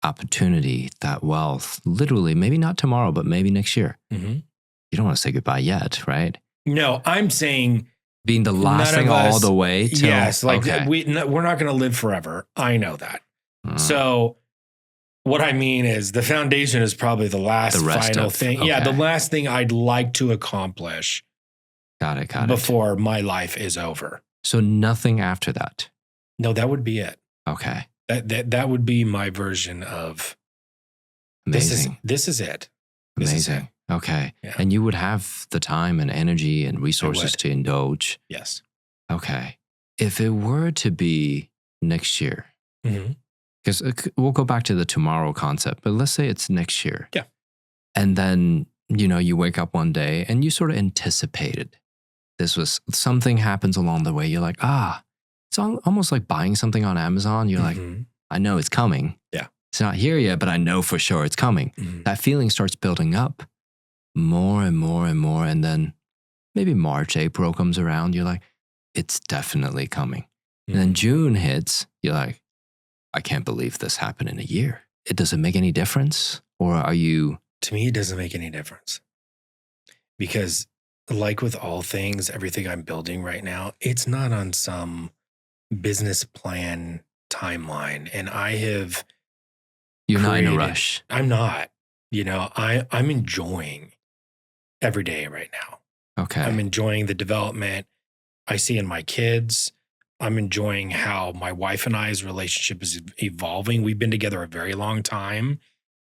opportunity, that wealth, literally, maybe not tomorrow, but maybe next year? Mm-hmm. You don't want to say goodbye yet, right? No, I'm saying being the last thing all the way till, yes, like we're not going to live forever. I know that. So what I mean is the foundation is probably the last final thing. Okay. Yeah, the last thing I'd like to accomplish. Got it. Before my life is over. So nothing after that? No, that would be it. Okay. That would be my version of amazing. This is it. Amazing. Okay. Yeah. And you would have the time and energy and resources to indulge. Yes. Okay. If it were to be next year, because we'll go back to the tomorrow concept, but let's say it's next year. Yeah. And then, you wake up one day and you sort of anticipated this was something happens along the way. You're like, it's almost like buying something on Amazon. You're like, I know it's coming. Yeah. It's not here yet, but I know for sure it's coming. That feeling starts building up more and more and more. And then maybe March, April comes around. You're like, it's definitely coming. And then June hits. You're like, I can't believe this happened in a year. Does it make any difference? Or are you? To me, it doesn't make any difference. Because like with all things, everything I'm building right now, it's not on some business plan timeline. And I have You're not in a rush. I'm not. I'm enjoying every day right now. Okay. I'm enjoying the development I see in my kids. I'm enjoying how my wife and I's relationship is evolving. We've been together a very long time.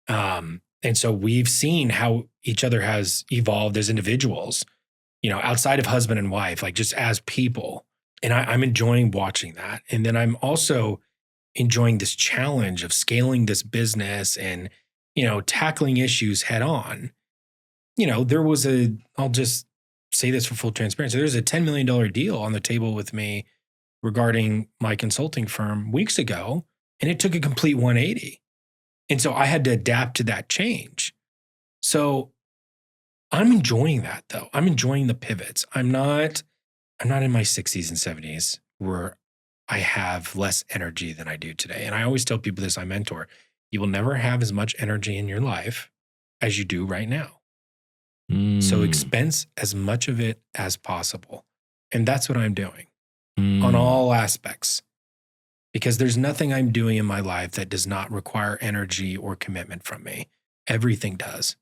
And so we've seen how each other has evolved as individuals, outside of husband and wife, like just as people. And I'm enjoying watching that. And then I'm also enjoying this challenge of scaling this business and, tackling issues head on. There was I'll just say this for full transparency. There's a $10 million deal on the table with me regarding my consulting firm weeks ago, and it took a complete 180. And so I had to adapt to that change. So I'm enjoying that, though. I'm enjoying the pivots. I'm not in my 60s and 70s where I have less energy than I do today. And I always tell people this, I mentor, you will never have as much energy in your life as you do right now. So expense as much of it as possible. And that's what I'm doing on all aspects. Because there's nothing I'm doing in my life that does not require energy or commitment from me. Everything does.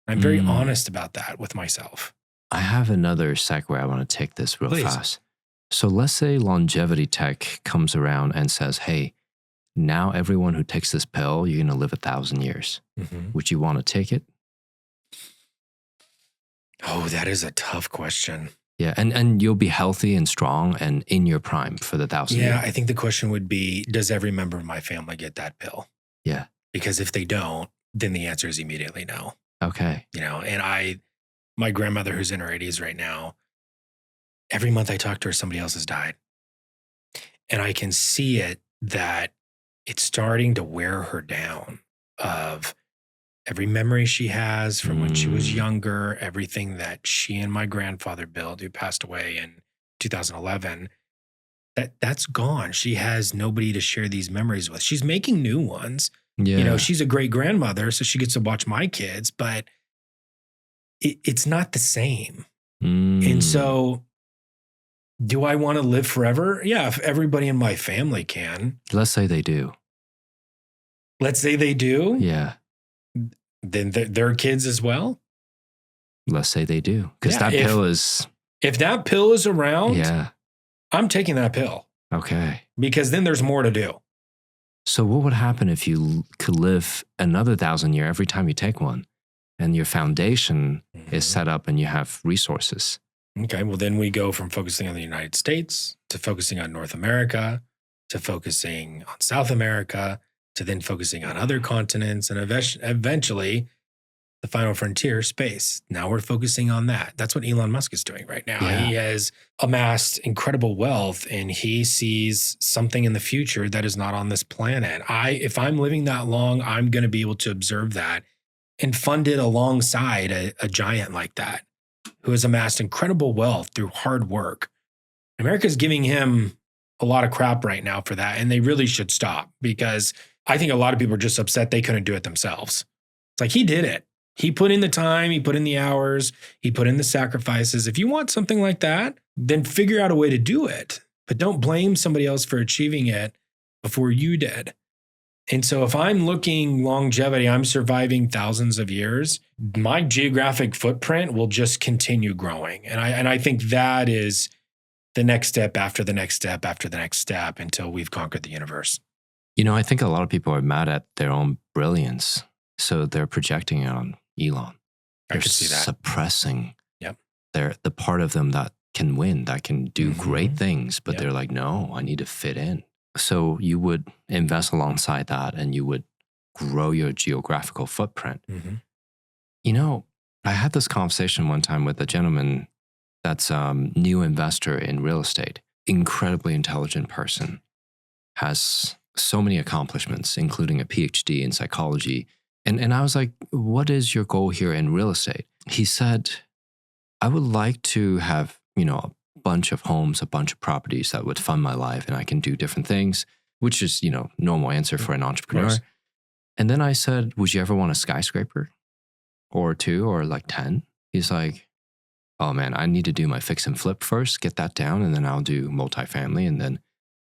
I'm very honest about that with myself. I have another segue. I want to take this real fast. So let's say longevity tech comes around and says, hey, now everyone who takes this pill, you're going to live 1,000 years. Would you want to take it? Oh, that is a tough question. Yeah, and you'll be healthy and strong and in your prime for the 1,000 Yeah, years. I think the question would be, does every member of my family get that pill? Yeah. Because if they don't, then the answer is immediately no. Okay. And my grandmother, who's in her 80s right now, every month I talk to her, somebody else has died. And I can see it that it's starting to wear her down of every memory she has from when she was younger, everything that she and my grandfather built, who passed away in 2011, that's gone. She has nobody to share these memories with. She's making new ones. Yeah. She's a great grandmother, so she gets to watch my kids, but it's not the same. And so, do I want to live forever? Yeah, if everybody in my family can. Let's say they do. Let's say they do. Yeah. Then their kids as well. Let's say they do. Because Yeah, pill is. If that pill is around, Yeah. I'm taking that pill. Okay. Because then there's more to do. So what would happen if you could live another 1,000 years every time you take one and your foundation is set up and you have resources? Okay, well, then we go from focusing on the United States to focusing on North America to focusing on South America to then focusing on other continents and eventually the final frontier, space. Now we're focusing on that. That's what Elon Musk is doing right now. Yeah. He has amassed incredible wealth and he sees something in the future that is not on this planet. If I'm living that long, I'm going to be able to observe that and fund it alongside a giant like that who has amassed incredible wealth through hard work. America's giving him a lot of crap right now for that, and they really should stop because I think a lot of people are just upset they couldn't do it themselves. It's like he did it. He put in the time, he put in the hours, he put in the sacrifices. If you want something like that, then figure out a way to do it. But don't blame somebody else for achieving it before you did. And so if I'm looking longevity, I'm surviving thousands of years, my geographic footprint will just continue growing. And I think that is the next step after the next step after the next step until we've conquered the universe. I think a lot of people are mad at their own brilliance. So they're projecting it on Elon. I They're could see that. suppressing Yep. the part of them that can win, that can do great things, but Yep. they're like, no, I need to fit in. So you would invest alongside that and you would grow your geographical footprint. I had this conversation one time with a gentleman that's a new investor in real estate, incredibly intelligent person, has so many accomplishments, including a PhD in psychology. And I was like, what is your goal here in real estate? He said, I would like to have, a bunch of homes, a bunch of properties that would fund my life and I can do different things, which is, normal answer for an entrepreneur. And then I said, would you ever want a skyscraper or 2 or like 10? He's like, oh man, I need to do my fix and flip first, get that down, and then I'll do multifamily, and then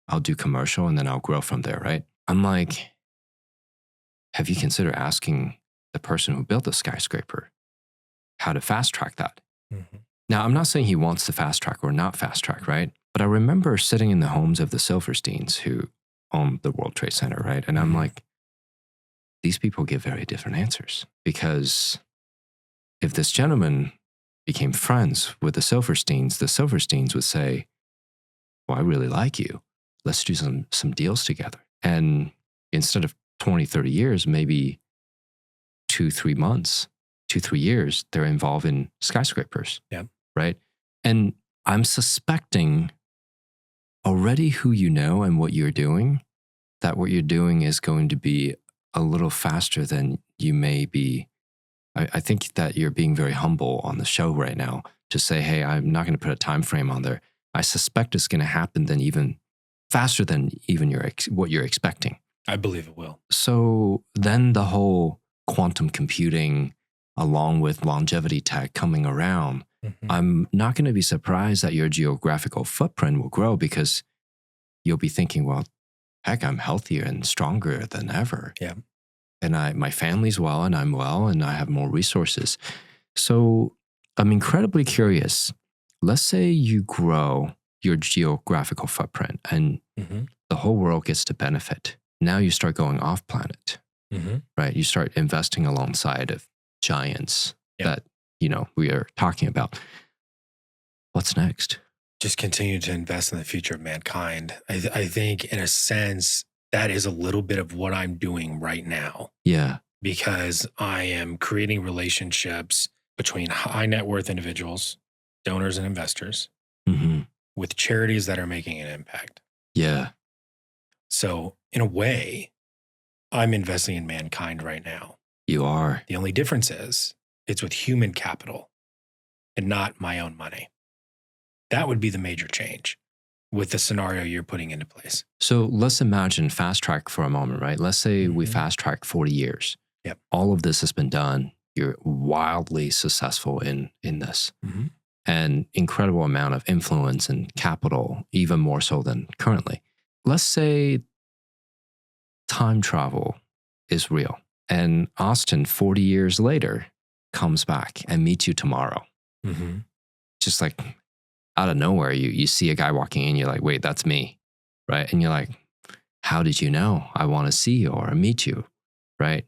I'll do commercial, and then I'll grow from there, right? I'm like, have you considered asking the person who built the skyscraper how to fast track that? Now, I'm not saying he wants to fast track or not fast track, right? But I remember sitting in the homes of the Silversteins who own the World Trade Center, right? And I'm like, these people give very different answers, because if this gentleman became friends with the Silversteins would say, well, I really like you. Let's do some deals together. And instead of 20, 30 years, maybe 2-3 months, 2-3 years, they're involved in skyscrapers. Yeah. Right. And I'm suspecting already who you know and what you're doing, that what you're doing is going to be a little faster than you may be. I think that you're being very humble on the show right now to say, hey, I'm not going to put a time frame on there. I suspect it's going to happen then even faster than even what you're expecting. I believe it will. So then the whole quantum computing along with longevity tech coming around, I'm not going to be surprised that your geographical footprint will grow, because you'll be thinking, well, heck, I'm healthier and stronger than ever. Yeah. And my family's well and I'm well and I have more resources. So I'm incredibly curious. Let's say you grow your geographical footprint and the whole world gets to benefit. Now you start going off planet, right? You start investing alongside of giants that we are talking about. What's next? Just continue to invest in the future of mankind. I think in a sense, that is a little bit of what I'm doing right now. Yeah. Because I am creating relationships between high net worth individuals, donors and investors, Mm-hmm. with charities that are making an impact. Yeah. So in a way, I'm investing in mankind right now. You are. The only difference is it's with human capital and not my own money. That would be the major change with the scenario you're putting into place. So let's imagine fast track for a moment, right? Let's say we Mhm. fast track 40 years. Yep. All of this has been done. You're wildly successful in this. Mhm. And incredible amount of influence and capital, even more so than currently. Let's say time travel is real and Austin 40 years later comes back and meets you tomorrow. Mhm. Just like out of nowhere, you see a guy walking in, you're like, wait, that's me, right? And you're like, how did you know I want to see you or meet you, right?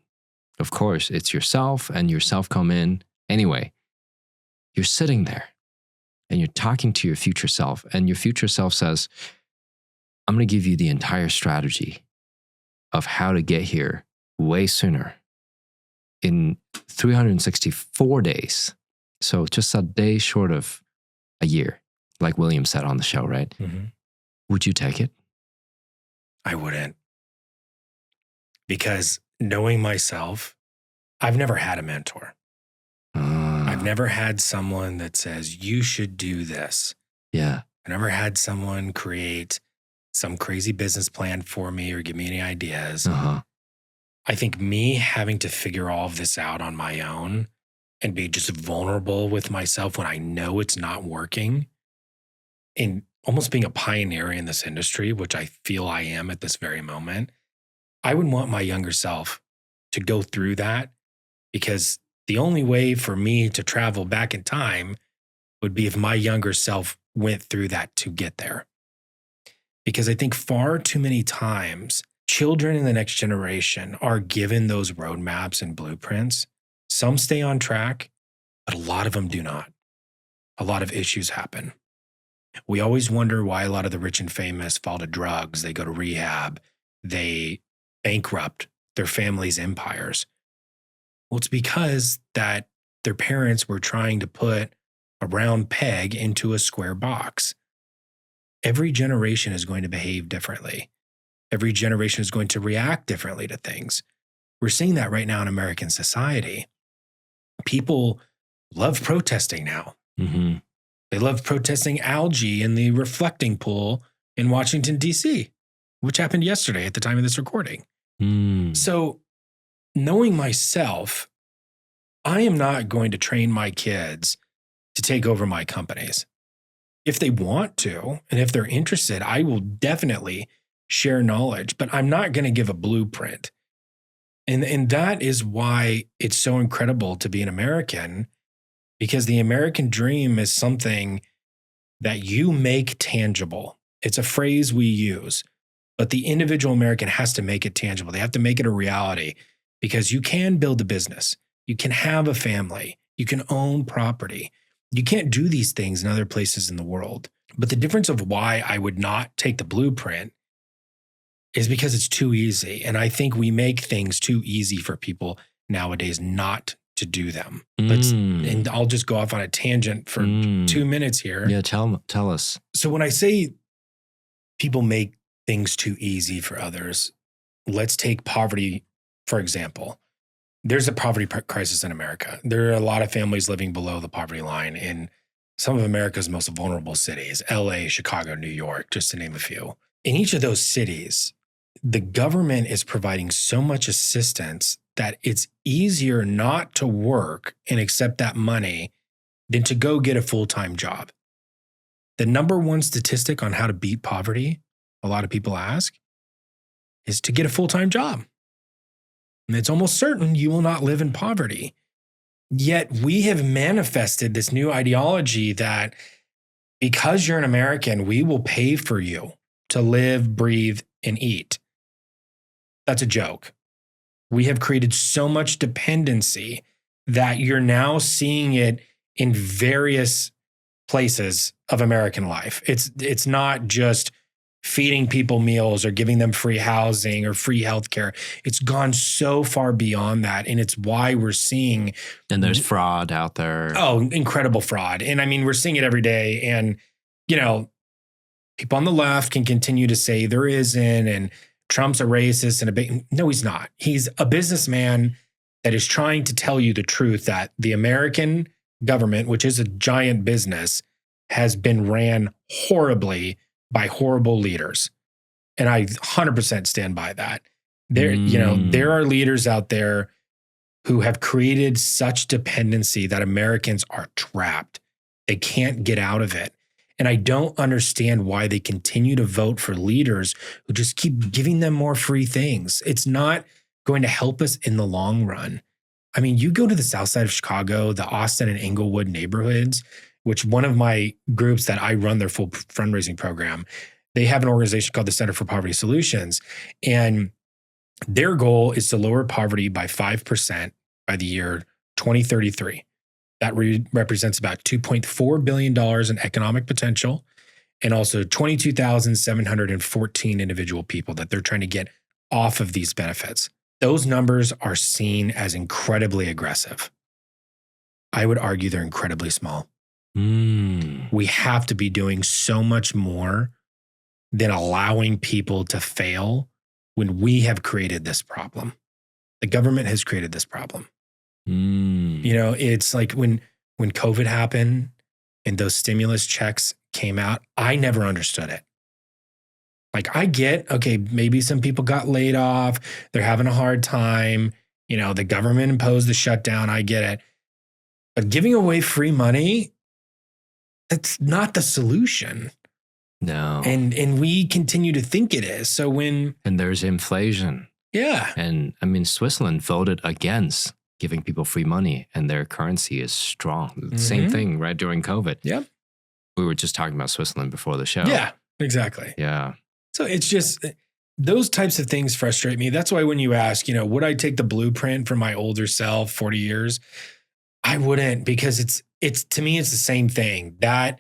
Of course, it's yourself, and yourself come in. Anyway, you're sitting there and you're talking to your future self, and your future self says, I'm going to give you the entire strategy of how to get here way sooner in 364 days. So just a day short of a year, like William said on the show, right? Mhm. Would you take it? I wouldn't. Because knowing myself, I've never had a mentor. I've never had someone that says, you should do this. Yeah. I never had someone create some crazy business plan for me or give me any ideas. Uh-huh. I think me having to figure all of this out on my own and be just vulnerable with myself when I know it's not working, and almost being a pioneer in this industry, which I feel I am at this very moment, I would want my younger self to go through that, because the only way for me to travel back in time would be if my younger self went through that to get there. Because I think far too many times, children in the next generation are given those roadmaps and blueprints. Some stay on track, but a lot of them do not. A lot of issues happen. We always wonder why a lot of the rich and famous fall to drugs, they go to rehab, they bankrupt their families' empires. Well, it's because that their parents were trying to put a round peg into a square box. Every generation is going to behave differently. Every generation is going to react differently to things. We're seeing that right now in American society. People love protesting now. Mm-hmm. They love protesting algae in the reflecting pool in Washington, D.C., which happened yesterday at the time of this recording. So, knowing myself, I am not going to train my kids to take over my companies. If they want to, and if they're interested, I will definitely share knowledge, but I'm not going to give a blueprint. And that is why it's so incredible to be an American, because the American dream is something that you make tangible. It's a phrase we use, but the individual American has to make it tangible. They have to make it a reality, because you can build a business. You can have a family. You can own property. You can't do these things in other places in the world. But the difference of why I would not take the blueprint is because it's too easy. And I think we make things too easy for people nowadays not to do them. And I'll just go off on a tangent for 2 minutes here. Yeah, tell us. So when I say people make things too easy for others, let's take poverty, for example. There's a poverty crisis in America. There are a lot of families living below the poverty line in some of America's most vulnerable cities, LA, Chicago, New York, just to name a few. In each of those cities, the government is providing so much assistance that it's easier not to work and accept that money than to go get a full-time job. The number one statistic on how to beat poverty, a lot of people ask, is to get a full-time job. And it's almost certain you will not live in poverty. Yet we have manifested this new ideology that because you're an American, we will pay for you to live, breathe, and eat. That's a joke. We have created so much dependency that you're now seeing it in various places of American life. It's not just feeding people meals or giving them free housing or free healthcare. It's gone so far beyond that. And it's why we're seeing. And there's fraud out there. Oh, incredible fraud. And I mean, we're seeing it every day. And, you know, people on the left can continue to say there isn't, and Trump's a racist and a big. No, he's not. He's a businessman that is trying to tell you the truth that the American government, which is a giant business, has been ran horribly by horrible leaders. And I 100% stand by that. There are leaders out there who have created such dependency that Americans are trapped. They can't get out of it. And I don't understand why they continue to vote for leaders who just keep giving them more free things. It's not going to help us in the long run. I mean, you go to the south side of Chicago, the Austin and Englewood neighborhoods, which one of my groups that I run their full fundraising program, they have an organization called the Center for Poverty Solutions. And their goal is to lower poverty by 5% by the year 2033. That represents about $2.4 billion in economic potential, and also 22,714 individual people that they're trying to get off of these benefits. Those numbers are seen as incredibly aggressive. I would argue they're incredibly small. We have to be doing so much more than allowing people to fail when we have created this problem. The government has created this problem. You know, it's like when COVID happened and those stimulus checks came out, I never understood it. Like, I get, okay, maybe some people got laid off. They're having a hard time. You know, the government imposed the shutdown. I get it. But giving away free money, that's not the solution. No. And we continue to think it is. So when... And there's inflation. Yeah. And I mean, Switzerland voted against giving people free money, and their currency is strong. Same thing, right? During COVID. Yeah. We were just talking about Switzerland before the show. Yeah, exactly. Yeah. So it's just, those types of things frustrate me. That's why when you ask, you know, would I take the blueprint from my older self, 40 years? I wouldn't, because it's to me, it's the same thing. That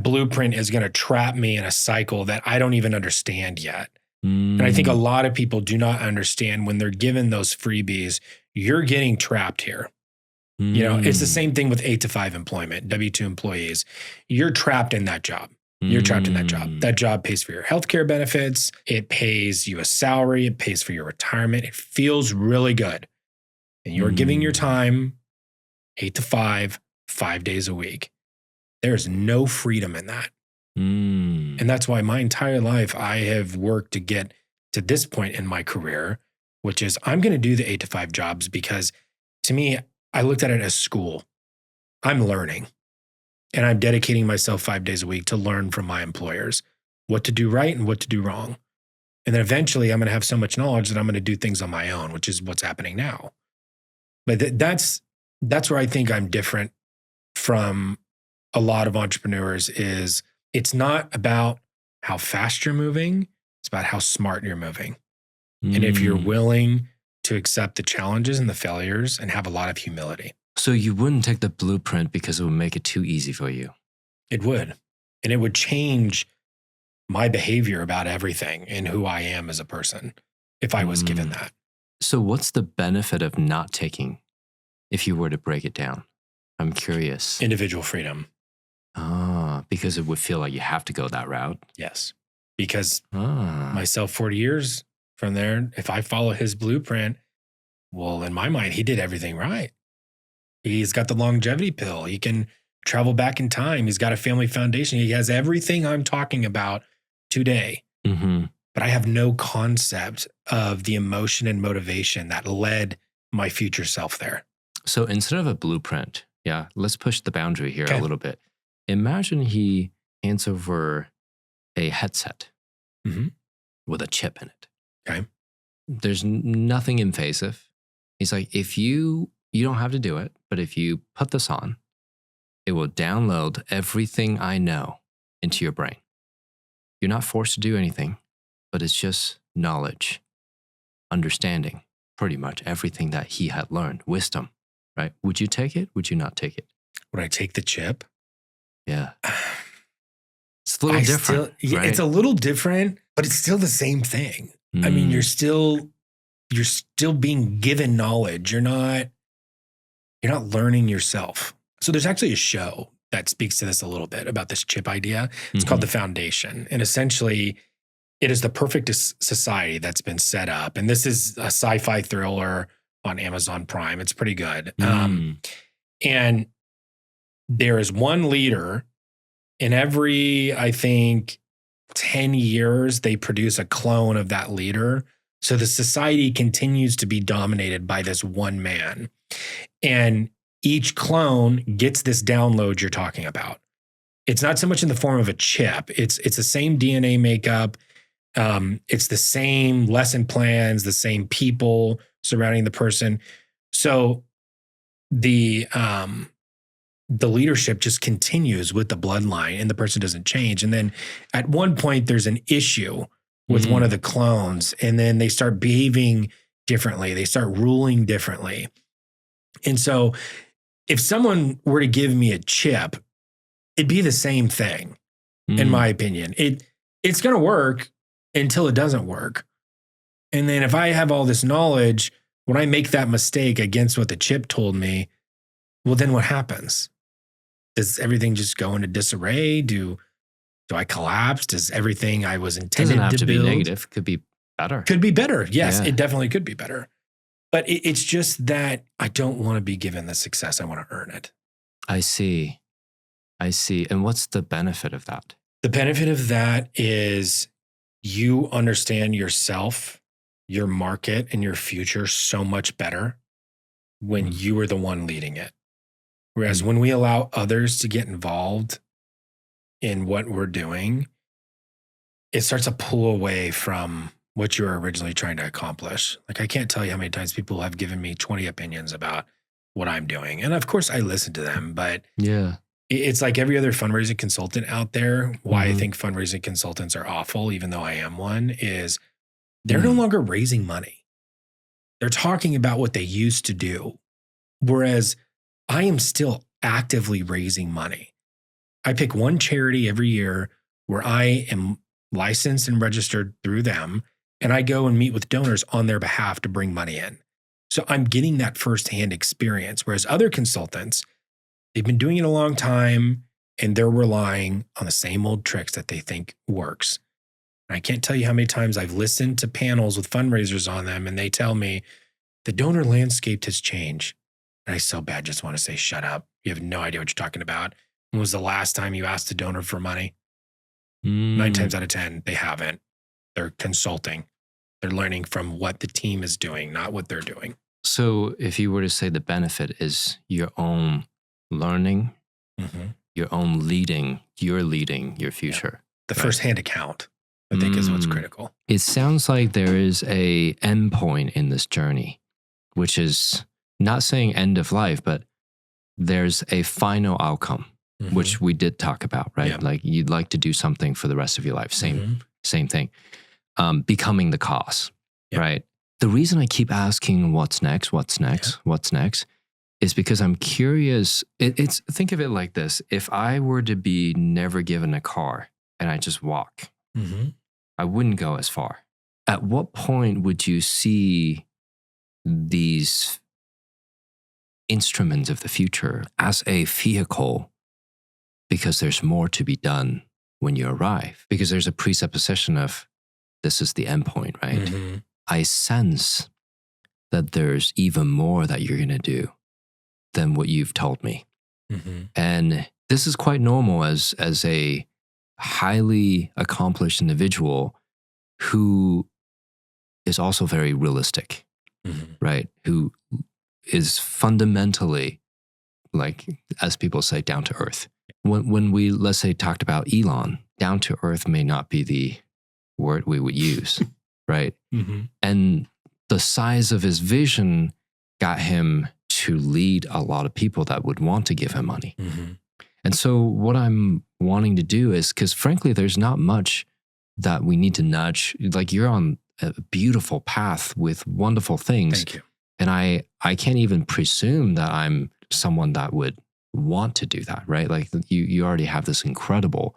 blueprint is going to trap me in a cycle that I don't even understand yet. And I think a lot of people do not understand when they're given those freebies, you're getting trapped here. You know, it's the same thing with 8 to 5 employment, W-2 employees. You're trapped in that job. You're trapped in that job. That job pays for your healthcare benefits. It pays you a salary. It pays for your retirement. It feels really good. And you're giving your time 8 to 5, 5 days a week. There's no freedom in that. And that's why my entire life I have worked to get to this point in my career, which is I'm going to do the 8 to 5 jobs because to me, I looked at it as school. I'm learning, and I'm dedicating myself 5 days a week to learn from my employers what to do right and what to do wrong. And then eventually I'm going to have so much knowledge that I'm going to do things on my own, which is what's happening now. But that's where I think I'm different from a lot of entrepreneurs is it's not about how fast you're moving. It's about how smart you're moving. And if you're willing to accept the challenges and the failures and have a lot of humility. So you wouldn't take the blueprint because it would make it too easy for you? It would. And it would change my behavior about everything and who I am as a person if I was given that. So what's the benefit of not taking if you were to break it down? I'm curious. Individual freedom. Because it would feel like you have to go that route? Yes. Because myself 40 years from there, if I follow his blueprint, well, in my mind, he did everything right. He's got the longevity pill. He can travel back in time. He's got a family foundation. He has everything I'm talking about today. But I have no concept of the emotion and motivation that led my future self there. So instead of a blueprint, let's push the boundary here a little bit. Imagine he hands over a headset with a chip in it. Okay. There's nothing invasive. He's like, if you don't have to do it, but if you put this on, it will download everything I know into your brain. You're not forced to do anything, but it's just knowledge, understanding, pretty much everything that he had learned, wisdom, right? Would you take it? Would you not take it? Would I take the chip? Yeah. It's a little different, right? It's a little different, but it's still the same thing. I mean, you're still being given knowledge. You're not learning yourself. So there's actually a show that speaks to this a little bit about this chip idea. It's called The Foundation. And essentially, it is the perfect society that's been set up. And this is a sci-fi thriller on Amazon Prime. It's pretty good. And there is one leader, and every, I think, 10 years, they produce a clone of that leader. So the society continues to be dominated by this one man. And each clone gets this download you're talking about. It's not so much in the form of a chip. It's the same DNA makeup. It's the same lesson plans, the same people surrounding the person. So the leadership just continues with the bloodline, and the person doesn't change. And then at one point, there's an issue with one of the clones, and then they start behaving differently. They start ruling differently. And so if someone were to give me a chip, it'd be the same thing, in my opinion. It's going to work until it doesn't work. And then if I have all this knowledge, when I make that mistake against what the chip told me, well, then what happens? Does everything just go into disarray? Do I collapse? Does everything I was intended to build? Doesn't have to be negative. Could be better. Could be better. Yes, it definitely could be better. But it's just that I don't want to be given the success. I want to earn it. I see. And what's the benefit of that? The benefit of that is you understand yourself, your market, and your future so much better when you are the one leading it. Whereas when we allow others to get involved in what we're doing, it starts to pull away from what you were originally trying to accomplish. Like, I can't tell you how many times people have given me 20 opinions about what I'm doing. And of course I listen to them, but it's like every other fundraising consultant out there. Why I think fundraising consultants are awful, even though I am one, is they're no longer raising money. They're talking about what they used to do. Whereas I am still actively raising money. I pick one charity every year where I am licensed and registered through them, and I go and meet with donors on their behalf to bring money in. So I'm getting that firsthand experience, whereas other consultants, they've been doing it a long time, and they're relying on the same old tricks that they think works. And I can't tell you how many times I've listened to panels with fundraisers on them, and they tell me the donor landscape has changed. And I so bad just want to say, shut up. You have no idea what you're talking about. When was the last time you asked a donor for money? 9 times out of 10, they haven't. They're consulting. They're learning from what the team is doing, not what they're doing. So if you were to say the benefit is your own learning, your own leading, you're leading your future. The firsthand account, I think, is what's critical. It sounds like there is a endpoint in this journey, which is not saying end of life, but there's a final outcome, which we did talk about, right? Yeah. Like you'd like to do something for the rest of your life. Same thing. Becoming the cause, right? The reason I keep asking what's next is because I'm curious. It's think of it like this. If I were to be never given a car and I just walk, I wouldn't go as far. At what point would you see these instruments of the future as a vehicle, because there's more to be done when you arrive, because there's a presupposition of this is the endpoint, right? I sense that there's even more that you're going to do than what you've told me. And this is quite normal as a highly accomplished individual who is also very realistic, right? Who is fundamentally, like, as people say, down to earth. When we, let's say, talked about Elon, down to earth may not be the word we would use, right? And the size of his vision got him to lead a lot of people that would want to give him money. And so what I'm wanting to do is, because frankly, there's not much that we need to nudge. Like, you're on a beautiful path with wonderful things. Thank you. And I can't even presume that I'm someone that would want to do that, right? Like you already have this incredible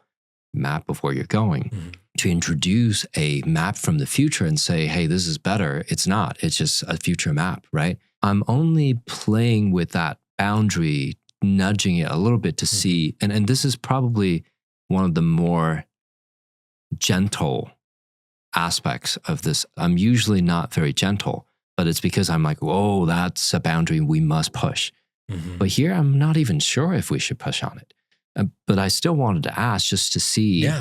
map of where you're going. Mm-hmm. To introduce a map from the future and say, hey, this is better. It's not. It's just a future map, right? I'm only playing with that boundary, nudging it a little bit to see. And this is probably one of the more gentle aspects of this. I'm usually not very gentle, but it's because I'm like, whoa, that's a boundary we must push. Mm-hmm. But here, I'm not even sure if we should push on it. But I still wanted to ask just to see,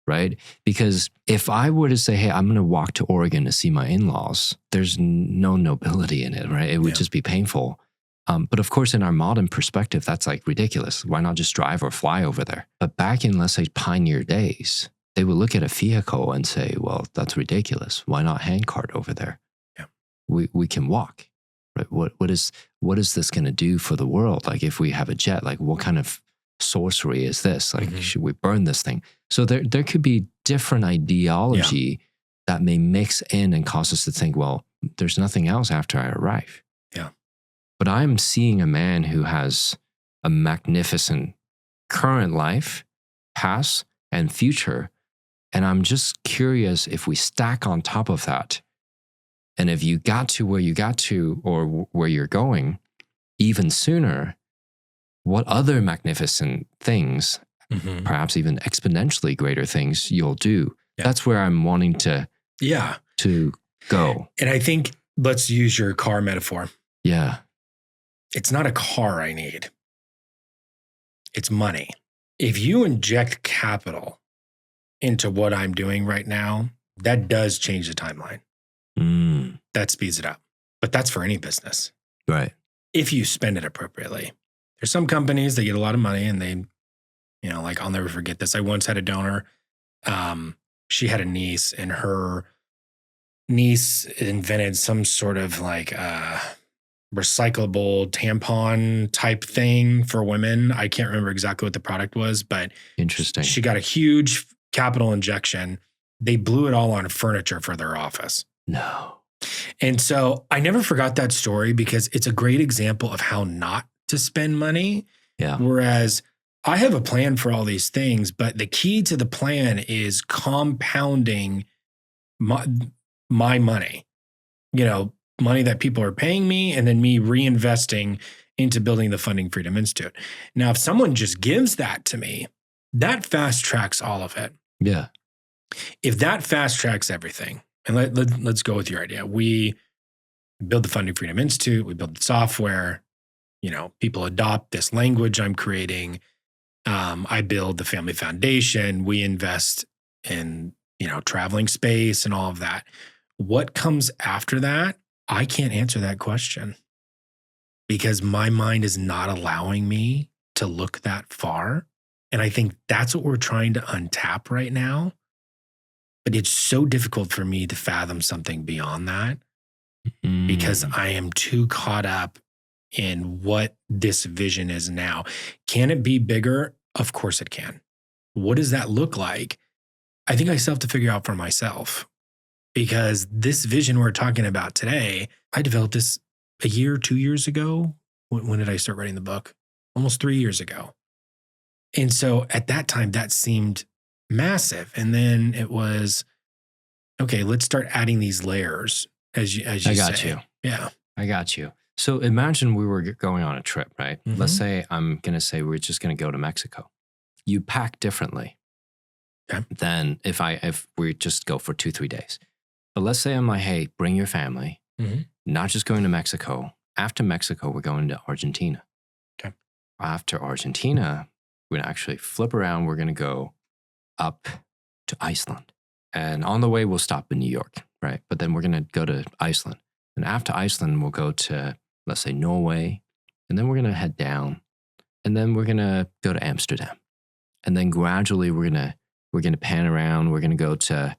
right? Because if I were to say, hey, I'm going to walk to Oregon to see my in-laws, there's no nobility in it, right? It would just be painful. But of course, in our modern perspective, that's like ridiculous. Why not just drive or fly over there? But back in, let's say, pioneer days, they would look at a vehicle and say, well, that's ridiculous. Why not handcart over there? Yeah. We can walk, right? What is this going to do for the world? Like if we have a jet, like what kind of sorcery is this? Like, should we burn this thing? So there could be different ideology that may mix in and cause us to think, well, there's nothing else after I arrive. Yeah. But I'm seeing a man who has a magnificent current life, past, and future. And I'm just curious if we stack on top of that. And if you got to where you got to or where you're going even sooner, what other magnificent things, perhaps even exponentially greater things you'll do. Yeah. That's where I'm wanting to go. And I think let's use your car metaphor. Yeah. It's not a car I need. It's money. If you inject capital into what I'm doing right now, that does change the timeline. That speeds it up. But that's for any business. Right. If you spend it appropriately. There's some companies that get a lot of money and they, like I'll never forget this. I once had a donor. She had a niece and her niece invented some sort of like recyclable tampon type thing for women. I can't remember exactly what the product was, but interesting. She got a huge capital injection. They blew it all on furniture for their office. No. And so I never forgot that story because it's a great example of how not to spend money. Yeah. Whereas I have a plan for all these things, but the key to the plan is compounding my money, money that people are paying me and then me reinvesting into building the Funding Freedom Institute. Now, if someone just gives that to me, that fast tracks all of it. Yeah. If that fast tracks everything, and let's go with your idea. We build the Funding Freedom Institute, we build the software, people adopt this language I'm creating. I build the Family Foundation. We invest in, traveling space and all of that. What comes after that? I can't answer that question because my mind is not allowing me to look that far. And I think that's what we're trying to untap right now. But it's so difficult for me to fathom something beyond that because I am too caught up in what this vision is now. Can it be bigger? Of course it can. What does that look like? I think I still have to figure out for myself because this vision we're talking about today, I developed this a year, 2 years ago. When did I start writing the book? Almost 3 years ago. And so at that time, that seemed massive. And then it was, okay, let's start adding these layers as you I got say. you. Yeah. I got you. So imagine we were going on a trip, right? Let's say I'm going to say we're just going to go to Mexico. You pack differently than if we just go for 2-3 days. But let's say I'm like, hey, bring your family, not just going to Mexico. After Mexico, we're going to Argentina. Okay. After Argentina, we're going to actually flip around. We're going to go up to Iceland. And on the way, we'll stop in New York, right? But then we're going to go to Iceland. And after Iceland, we'll go to, let's say, Norway. And then we're going to head down. And then we're going to go to Amsterdam. And then gradually we're going to pan around. We're going to go to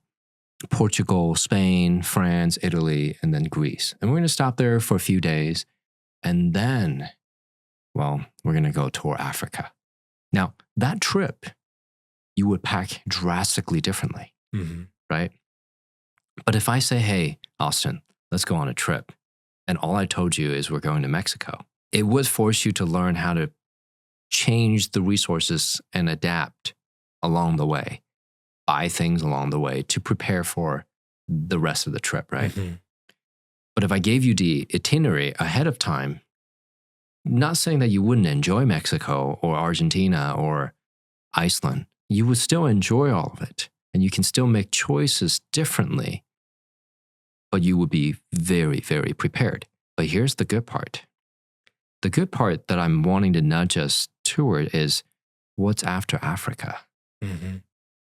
Portugal, Spain, France, Italy, and then Greece. And we're going to stop there for a few days. And then, well, we're going to go tour Africa. Now, that trip, you would pack drastically differently, right? But if I say, hey, Austin, let's go on a trip. and all I told you is we're going to Mexico. It would force you to learn how to change the resources and adapt along the way, buy things along the way to prepare for the rest of the trip, right? Mm-hmm. But if I gave you the itinerary ahead of time, not saying that you wouldn't enjoy Mexico or Argentina or Iceland, you would still enjoy all of it. And you can still make choices differently, but you would be very, very prepared. But here's the good part. The good part that I'm wanting to nudge us toward is what's after Africa. Mm-hmm.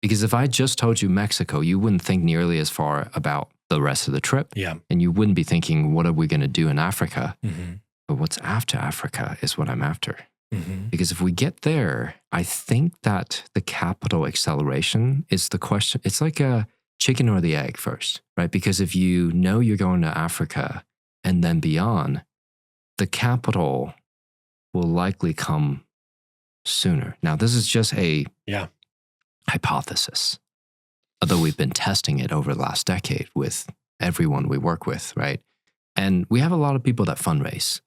Because if I just told you Mexico, you wouldn't think nearly as far about the rest of the trip. Yeah. And you wouldn't be thinking, what are we going to do in Africa? Mm-hmm. But what's after Africa is what I'm after. Mm-hmm. Because if we get there, I think that the capital acceleration is the question. It's like a chicken or the egg first, right? Because if you know you're going to Africa and then beyond, the capital will likely come sooner. Now, this is just a hypothesis, although we've been testing it over the last decade with everyone we work with, right? And we have a lot of people that fundraise,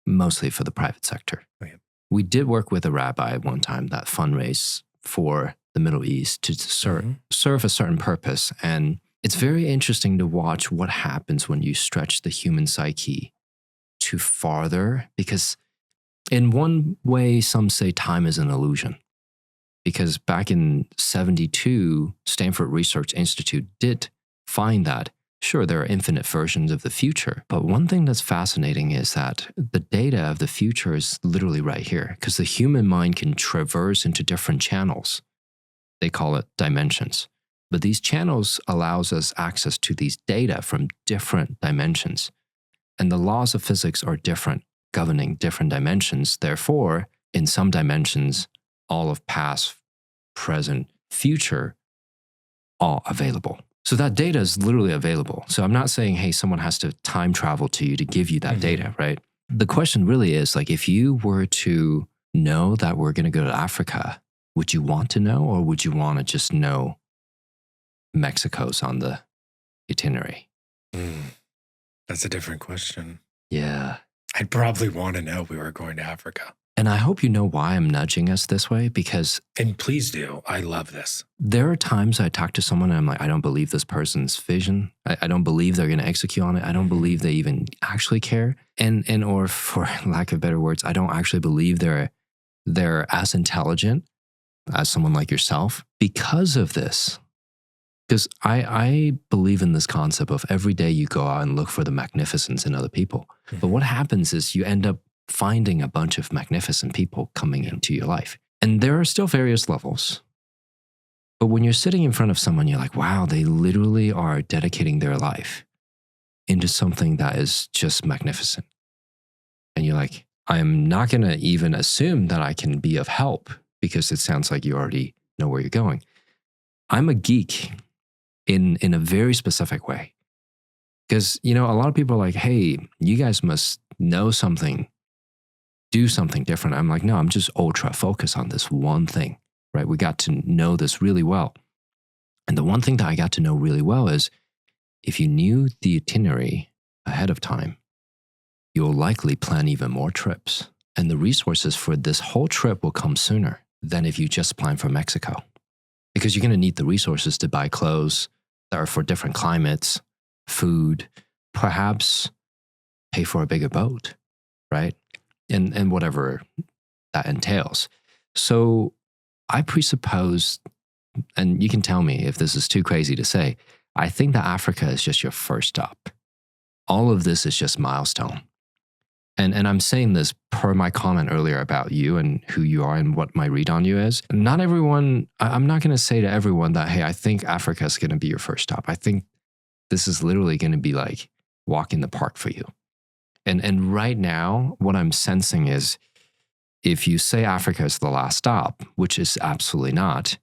mostly for the private sector. Oh, yeah. We did work with a rabbi at one time that fundraised for the Middle East to serve a certain purpose. And it's very interesting to watch what happens when you stretch the human psyche too farther, because in one way, some say time is an illusion. Because back in 1972, Stanford Research Institute did find that, sure, there are infinite versions of the future. But one thing that's fascinating is that the data of the future is literally right here, because the human mind can traverse into different channels. They call it dimensions. But these channels allows us access to these data from different dimensions. And the laws of physics are different, governing different dimensions. Therefore, in some dimensions, all of past, present, future, all available. So that data is literally available. So I'm not saying, hey, someone has to time travel to you to give you that data, right? The question really is like, if you were to know that we're going to go to Africa, would you want to know, or would you want to just know Mexico's on the itinerary? That's a different question. Yeah. I'd probably want to know we were going to Africa. And I hope you know why I'm nudging us this way, because... And please do. I love this. There are times I talk to someone and I'm like, I don't believe this person's vision. I don't believe they're going to execute on it. I don't believe they even actually care. And or for lack of better words, I don't actually believe they're as intelligent as someone like yourself because of this. Because I believe in this concept of every day you go out and look for the magnificence in other people. But what happens is you end up finding a bunch of magnificent people coming into your life. And there are still various levels. But when you're sitting in front of someone, you're like, wow, they literally are dedicating their life into something that is just magnificent. And you're like, I'm not going to even assume that I can be of help because it sounds like you already know where you're going. I'm a geek in a very specific way. Because, a lot of people are like, hey, you guys must know something, do something different. I'm like, no, I'm just ultra focused on this one thing, right? We got to know this really well. And the one thing that I got to know really well is if you knew the itinerary ahead of time, you'll likely plan even more trips. And the resources for this whole trip will come sooner than if you just plan for Mexico. Because you're going to need the resources to buy clothes that are for different climates, food, perhaps pay for a bigger boat, right? And whatever that entails. So I presuppose, and you can tell me if this is too crazy to say, I think that Africa is just your first stop. All of this is just milestone. And I'm saying this per my comment earlier about you and who you are and what my read on you is. Not everyone, I'm not going to say to everyone that, hey, I think Africa is going to be your first stop. I think this is literally going to be like walk in the park for you. And right now, what I'm sensing is if you say Africa is the last stop, which is absolutely not,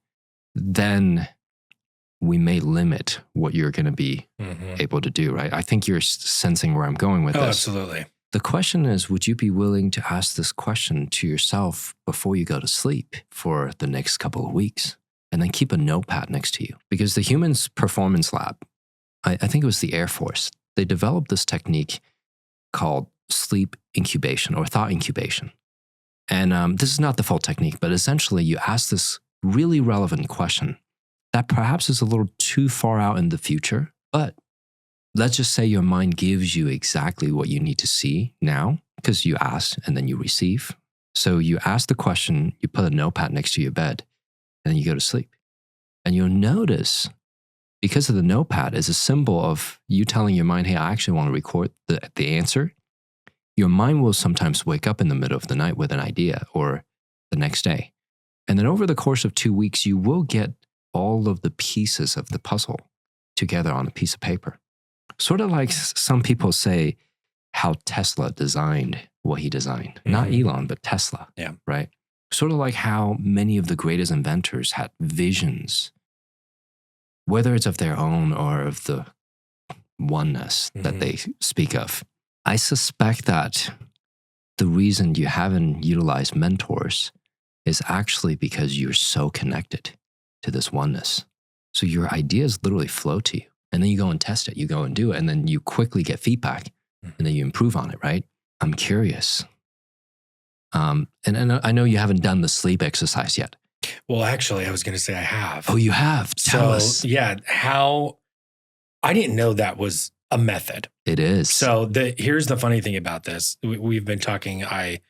then we may limit what you're going to be able to do, right? I think you're sensing where I'm going with this. Absolutely. The question is, would you be willing to ask this question to yourself before you go to sleep for the next couple of weeks? And then keep a notepad next to you. Because the Humans Performance Lab, I think it was the Air Force, they developed this technique called sleep incubation or thought incubation. And this is not the full technique, but essentially you ask this really relevant question that perhaps is a little too far out in the future, but let's just say your mind gives you exactly what you need to see now because you ask and then you receive. So you ask the question, you put a notepad next to your bed, and then you go to sleep. And you'll notice, because of the notepad is a symbol of you telling your mind, hey, I actually want to record the answer. Your mind will sometimes wake up in the middle of the night with an idea or the next day. And then over the course of 2 weeks, you will get all of the pieces of the puzzle together on a piece of paper. Sort of like some people say how Tesla designed what he designed. Not Elon, but Tesla. Yeah. Right? Sort of like how many of the greatest inventors had visions, whether it's of their own or of the oneness that they speak of. I suspect that the reason you haven't utilized mentors is actually because you're so connected to this oneness. So your ideas literally flow to you. And then you go and test it, you go and do it, and then you quickly get feedback, and then you improve on it, right? I'm curious. And I know you haven't done the sleep exercise yet. Well, actually, I was going to say I have. Oh, you have? Tell us. Yeah, I didn't know that was a method. It is. So here's the funny thing about this. We've been talking, I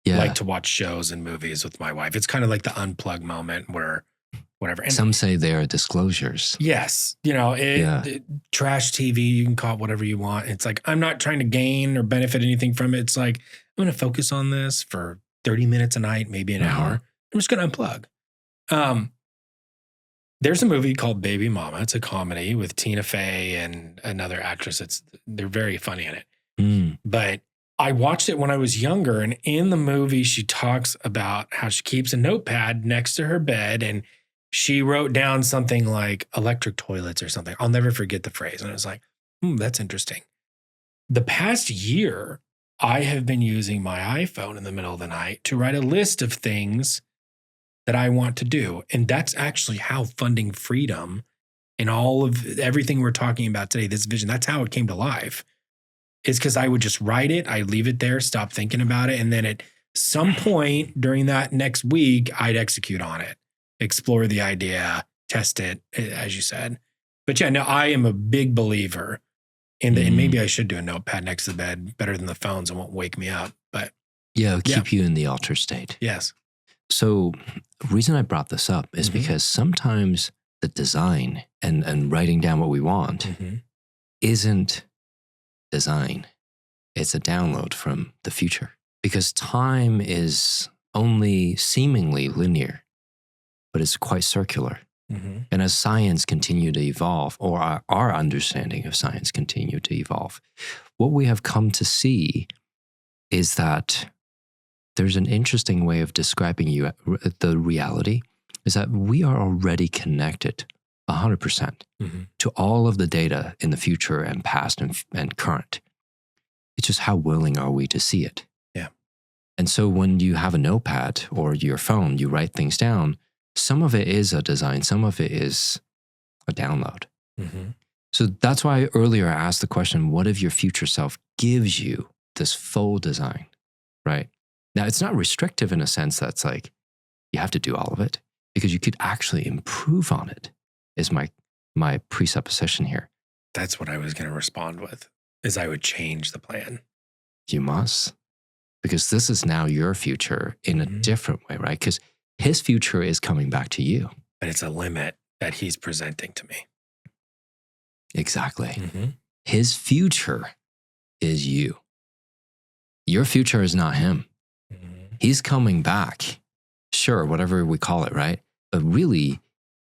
like to watch shows and movies with my wife. It's kind of like the unplug moment where whatever. And some say they are disclosures. Yes. Trash TV, you can call it whatever you want. It's like, I'm not trying to gain or benefit anything from it. It's like, I'm going to focus on this for 30 minutes a night, maybe an hour. I'm just going to unplug. There's a movie called Baby Mama. It's a comedy with Tina Fey and another actress. They're very funny in it. But I watched it when I was younger, and in the movie, she talks about how she keeps a notepad next to her bed, and she wrote down something like electric toilets or something. I'll never forget the phrase. And I was like, that's interesting. The past year, I have been using my iPhone in the middle of the night to write a list of things that I want to do. And that's actually how funding freedom and all of everything we're talking about today, this vision, that's how it came to life. Is because I would just write it, I'd leave it there, stop thinking about it. And then at some point during that next week, I'd execute on it, explore the idea, test it, as you said. But yeah, no, I am a big believer in and maybe I should do a notepad next to the bed, better than the phones. It won't wake me up. But yeah, it'll keep you in the altered state. Yes. So the reason I brought this up is because sometimes the design and writing down what we want isn't design. It's a download from the future, because time is only seemingly linear, but it's quite circular. And as science continue to evolve, or our understanding of science continue to evolve, what we have come to see is that there's an interesting way of describing the reality, is that we are already connected 100% to all of the data in the future and past and current. It's just how willing are we to see it? Yeah. And so when you have a notepad or your phone, you write things down, some of it is a design, some of it is a download. So that's why earlier I asked the question, what if your future self gives you this full design, right? Now, it's not restrictive in a sense that's like, you have to do all of it, because you could actually improve on it, is my presupposition here. That's what I was going to respond with, is I would change the plan. You must, because this is now your future in a different way, right? Because his future is coming back to you. But it's a limit that he's presenting to me. Exactly. His future is you. Your future is not him. He's coming back. Sure, whatever we call it, right? But really,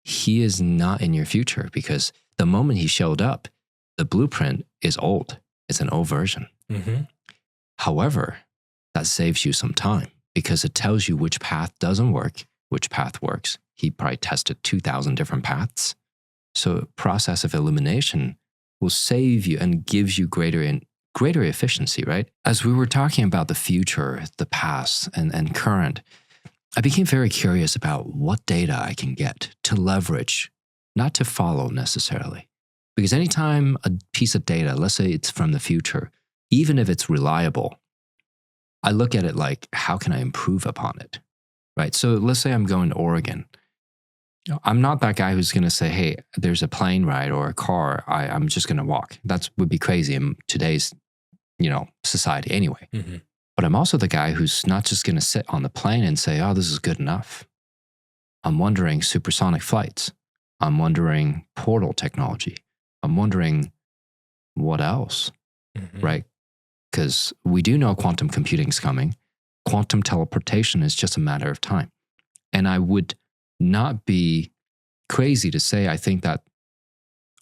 he is not in your future, because the moment he showed up, the blueprint is old. It's an old version. However, that saves you some time, because it tells you which path doesn't work, which path works. He probably tested 2,000 different paths. So process of elimination will save you and gives you greater efficiency, right? As we were talking about the future, the past, and current, I became very curious about what data I can get to leverage, not to follow necessarily. Because anytime a piece of data, let's say it's from the future, even if it's reliable, I look at it like, how can I improve upon it? Right. So let's say I'm going to Oregon. I'm not that guy who's going to say, hey, there's a plane ride or a car. I'm just going to walk. That would be crazy in today's, society anyway. Mm-hmm. But I'm also the guy who's not just going to sit on the plane and say, oh, this is good enough. I'm wondering supersonic flights. I'm wondering portal technology. I'm wondering what else, right? Because we do know quantum computing is coming. Quantum teleportation is just a matter of time. And I would not be crazy to say I think that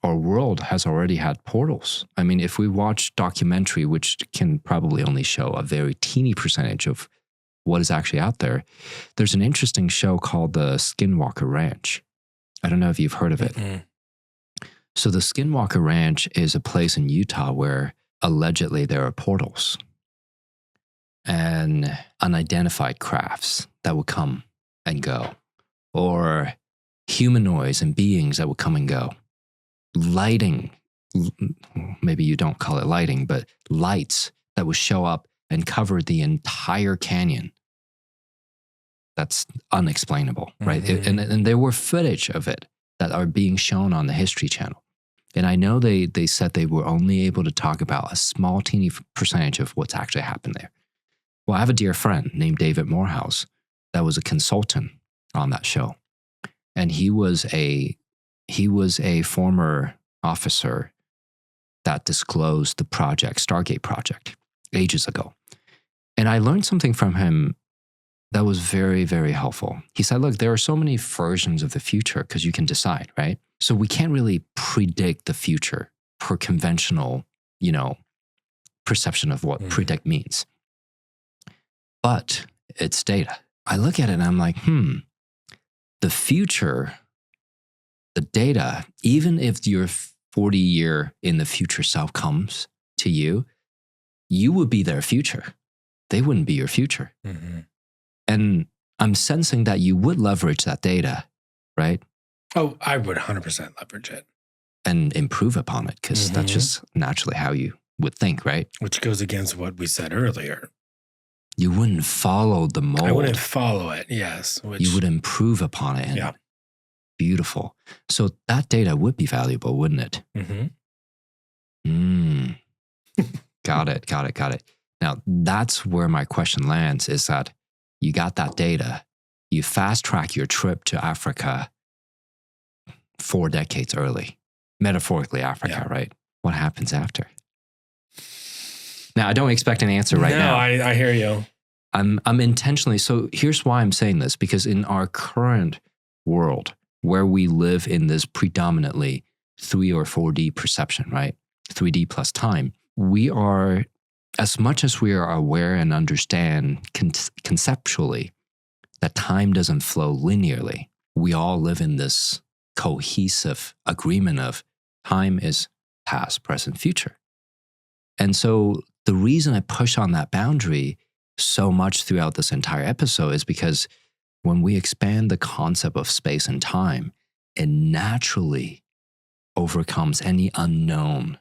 our world has already had portals. I mean, if we watch documentary, which can probably only show a very teeny percentage of what is actually out there, there's an interesting show called the Skinwalker Ranch. I don't know if you've heard of it. Mm-hmm. So the Skinwalker Ranch is a place in Utah where allegedly there are portals and unidentified crafts that will come and go, or humanoids and beings that will come and go. Lighting, maybe you don't call it lighting, but lights that will show up and cover the entire canyon. That's unexplainable, right? Mm-hmm. And there were footage of it that are being shown on the History Channel. And I know they said they were only able to talk about a small, teeny percentage of what's actually happened there. Well, I have a dear friend named David Morehouse that was a consultant on that show. And he was a former officer that disclosed the project, Stargate project, ages ago. And I learned something from him that was very, very helpful. He said, look, there are so many versions of the future because you can decide, right? So we can't really predict the future per conventional, perception of what predict means. But it's data. I look at it and I'm like, the future, the data, even if your 40-year in the future self comes to you, you would be their future. They wouldn't be your future. Mm-hmm. And I'm sensing that you would leverage that data, right? Oh, I would 100% leverage it. And improve upon it, because that's just naturally how you would think, right? Which goes against what we said earlier. You wouldn't follow the mold. I wouldn't follow it, yes. You would improve upon it. And yeah. Beautiful. So that data would be valuable, wouldn't it? Got it. Now, that's where my question lands, is that you got that data, you fast track your trip to Africa 4 decades early, metaphorically Africa, right? What happens after? Now, I don't expect an answer right now. No, I hear you. I'm intentionally, so here's why I'm saying this, because in our current world, where we live in this predominantly 3 or 4D perception, right? 3D plus time, we are, as much as we are aware and understand conceptually that time doesn't flow linearly, we all live in this cohesive agreement of time is past, present, future. And so the reason I push on that boundary so much throughout this entire episode is because when we expand the concept of space and time, it naturally overcomes any unknown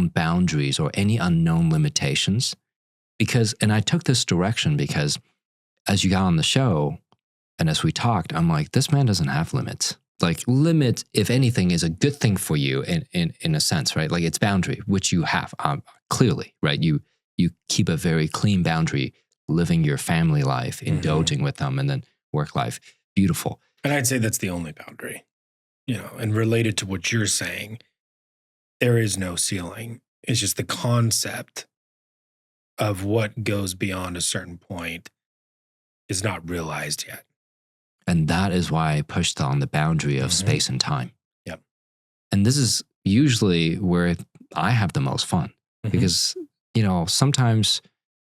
boundaries or any unknown limitations. And I took this direction because as you got on the show and as we talked, I'm like, this man doesn't have limits. Like, limit, if anything, is a good thing for you in a sense, right? Like, it's boundary, which you have clearly, right? You keep a very clean boundary, living your family life, indulging with them, and then work life. Beautiful. And I'd say that's the only boundary, and related to what you're saying, there is no ceiling. It's just the concept of what goes beyond a certain point is not realized yet. And that is why I pushed on the boundary of space and time. Yep. And this is usually where I have the most fun because, sometimes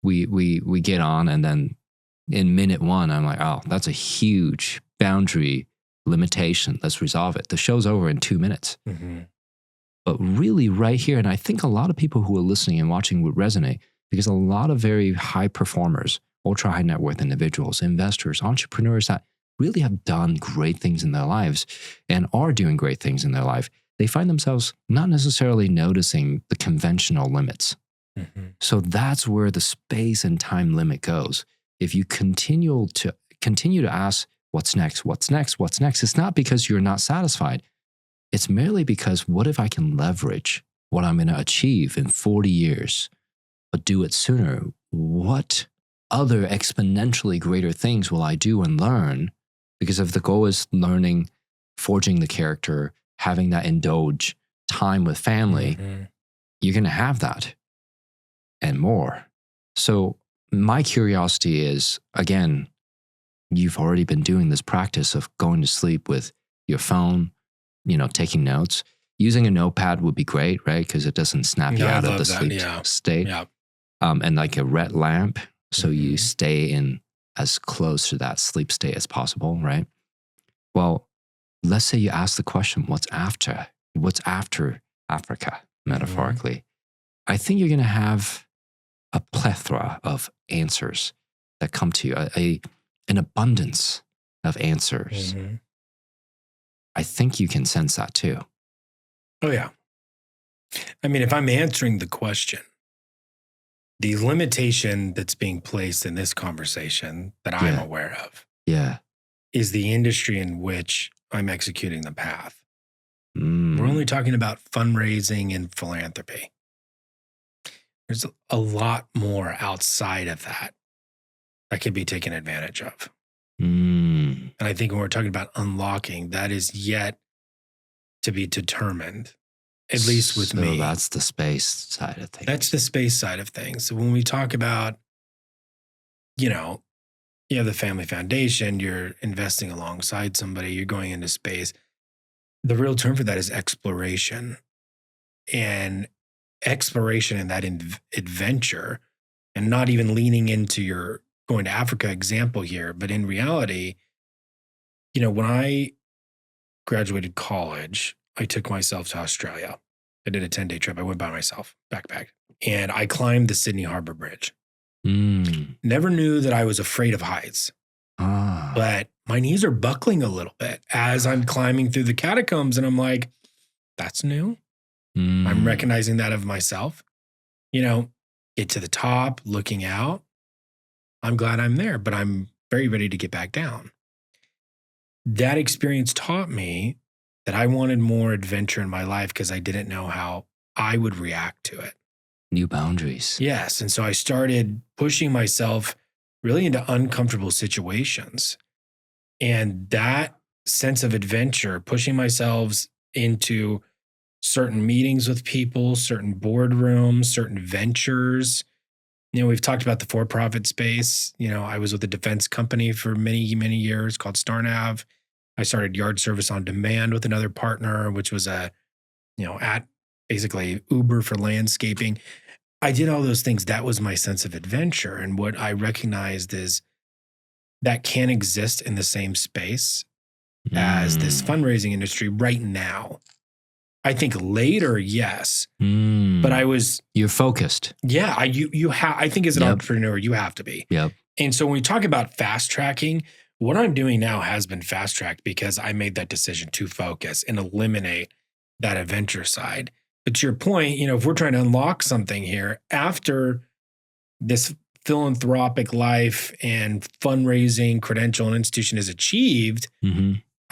we get on and then in minute 1, I'm like, oh, that's a huge boundary limitation. Let's resolve it. The show's over in 2 minutes. But really right here, and I think a lot of people who are listening and watching would resonate, because a lot of very high performers, ultra high net worth individuals, investors, entrepreneurs that really have done great things in their lives and are doing great things in their life, they find themselves not necessarily noticing the conventional limits. So that's where the space and time limit goes. If you continue to ask, what's next, what's next, what's next, it's not because you're not satisfied. It's merely because what if I can leverage what I'm going to achieve in 40 years, but do it sooner? What other exponentially greater things will I do and learn? Because if the goal is learning, forging the character, having that indulge time with family, you're going to have that and more. So my curiosity is, again, you've already been doing this practice of going to sleep with your phone, taking notes. Using a notepad would be great, right? Because it doesn't snap you out of the sleep state. Yeah. And like a red lamp, so you stay in as close to that sleep state as possible, right? Well, let's say you ask the question, what's after Africa, metaphorically? I think you're going to have a plethora of answers that come to you, an abundance of answers. I think you can sense that too. Oh, yeah. I mean, if I'm answering the question, the limitation that's being placed in this conversation that I'm aware of is the industry in which I'm executing the path. We're only talking about fundraising and philanthropy. There's a lot more outside of that could be taken advantage of. And I think when we're talking about unlocking, that is yet to be determined, at least with me. That's the space side of things. That's the space side of things. So when we talk about, you have the family foundation, you're investing alongside somebody, you're going into space. The real term for that is exploration. And exploration in that adventure, and not even leaning into your going to Africa example here, but in reality, when I graduated college, I took myself to Australia. I did a 10-day trip. I went by myself, backpacked, and I climbed the Sydney Harbour Bridge. Never knew that I was afraid of heights, but my knees are buckling a little bit as I'm climbing through the catacombs, and I'm like, that's new. I'm recognizing that of myself. Get to the top, looking out. I'm glad I'm there, but I'm very ready to get back down. That experience taught me that I wanted more adventure in my life because I didn't know how I would react to it. New boundaries. Yes. And so I started pushing myself really into uncomfortable situations. And that sense of adventure, pushing myself into certain meetings with people, certain boardrooms, certain ventures. We've talked about the for-profit space. I was with a defense company for many, many years called StarNav. I started Yard Service on Demand with another partner, which was at basically Uber for landscaping. I did all those things. That was my sense of adventure. And what I recognized is that can exist in the same space as this fundraising industry right now. I think later, yes, but you're focused. Yeah, I think as an entrepreneur, you have to be. Yep. And so when we talk about fast tracking, what I'm doing now has been fast tracked because I made that decision to focus and eliminate that adventure side. But to your point, if we're trying to unlock something here after this philanthropic life and fundraising credential and institution is achieved,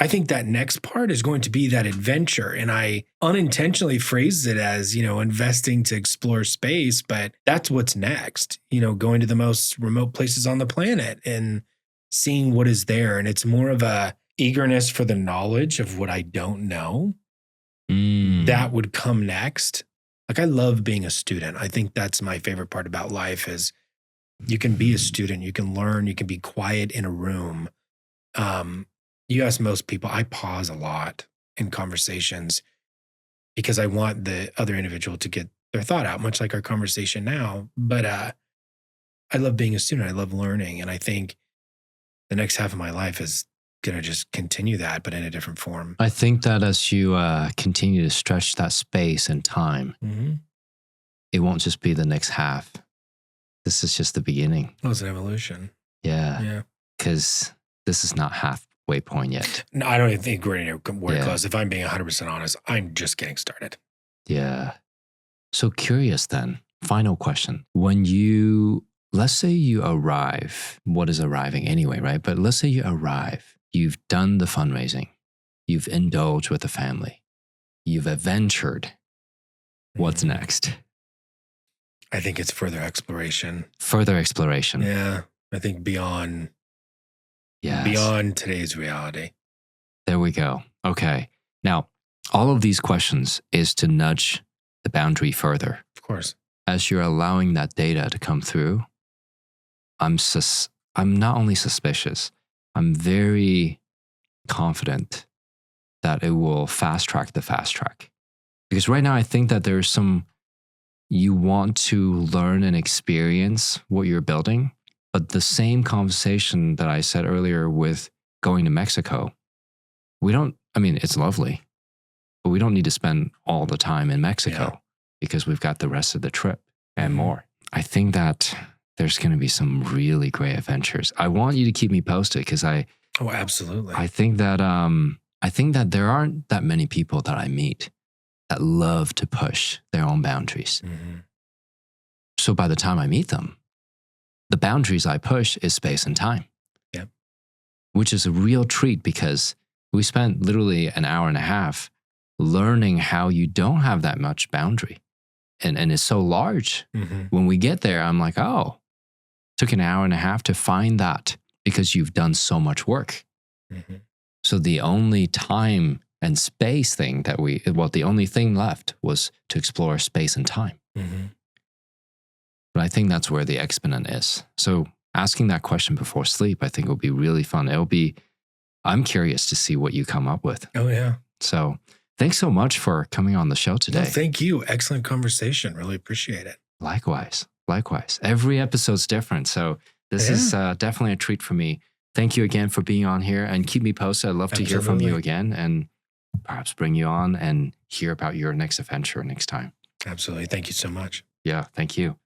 I think that next part is going to be that adventure. And I unintentionally phrased it as, investing to explore space, but that's what's next, going to the most remote places on the planet and seeing what is there. And it's more of a eagerness for the knowledge of what I don't know that would come next. Like I love being a student. I think that's my favorite part about life is you can be a student, you can learn, you can be quiet in a room. You ask most people, I pause a lot in conversations because I want the other individual to get their thought out, much like our conversation now. But I love being a student. I love learning. And I think the next half of my life is going to just continue that, but in a different form. I think that as you continue to stretch that space and time, it won't just be the next half. This is just the beginning. Oh, it's an evolution. Yeah. Because this is not waypoint yet. No, I don't even think we're anywhere Yeah. close. If I'm being 100% honest, I'm just getting started. Yeah. So curious then, final question. When you, let's say you arrive, what is arriving anyway, right? But let's say you arrive, you've done the fundraising, you've indulged with the family, you've adventured. What's next? I think it's further exploration. Further exploration. Yeah. I think beyond today's reality. There we go. Okay. Now, all of these questions is to nudge the boundary further. Of course. As you're allowing that data to come through, I'm not only suspicious, I'm very confident that it will fast track the fast track. Because right now, I think that there's you want to learn and experience what you're building, but the same conversation that I said earlier with going to Mexico, it's lovely, but we don't need to spend all the time in Mexico because we've got the rest of the trip and more. I think that there's going to be some really great adventures. I want you to keep me posted because absolutely. I think that there aren't that many people that I meet that love to push their own boundaries. So by the time I meet them, the boundaries I push is space and time. Yep. Which is a real treat because we spent literally an hour and a half learning how you don't have that much boundary. And it's so large. When we get there, I'm like, oh, took an hour and a half to find that because you've done so much work. So the only time and space thing the only thing left was to explore space and time. But I think that's where the exponent is. So asking that question before sleep, I think will be really fun. I'm curious to see what you come up with. Oh, yeah. So thanks so much for coming on the show today. No, thank you. Excellent conversation. Really appreciate it. Likewise. Every episode's different. So this is definitely a treat for me. Thank you again for being on here and keep me posted. I'd love to hear from you again and perhaps bring you on and hear about your next adventure next time. Absolutely. Thank you so much. Yeah, thank you.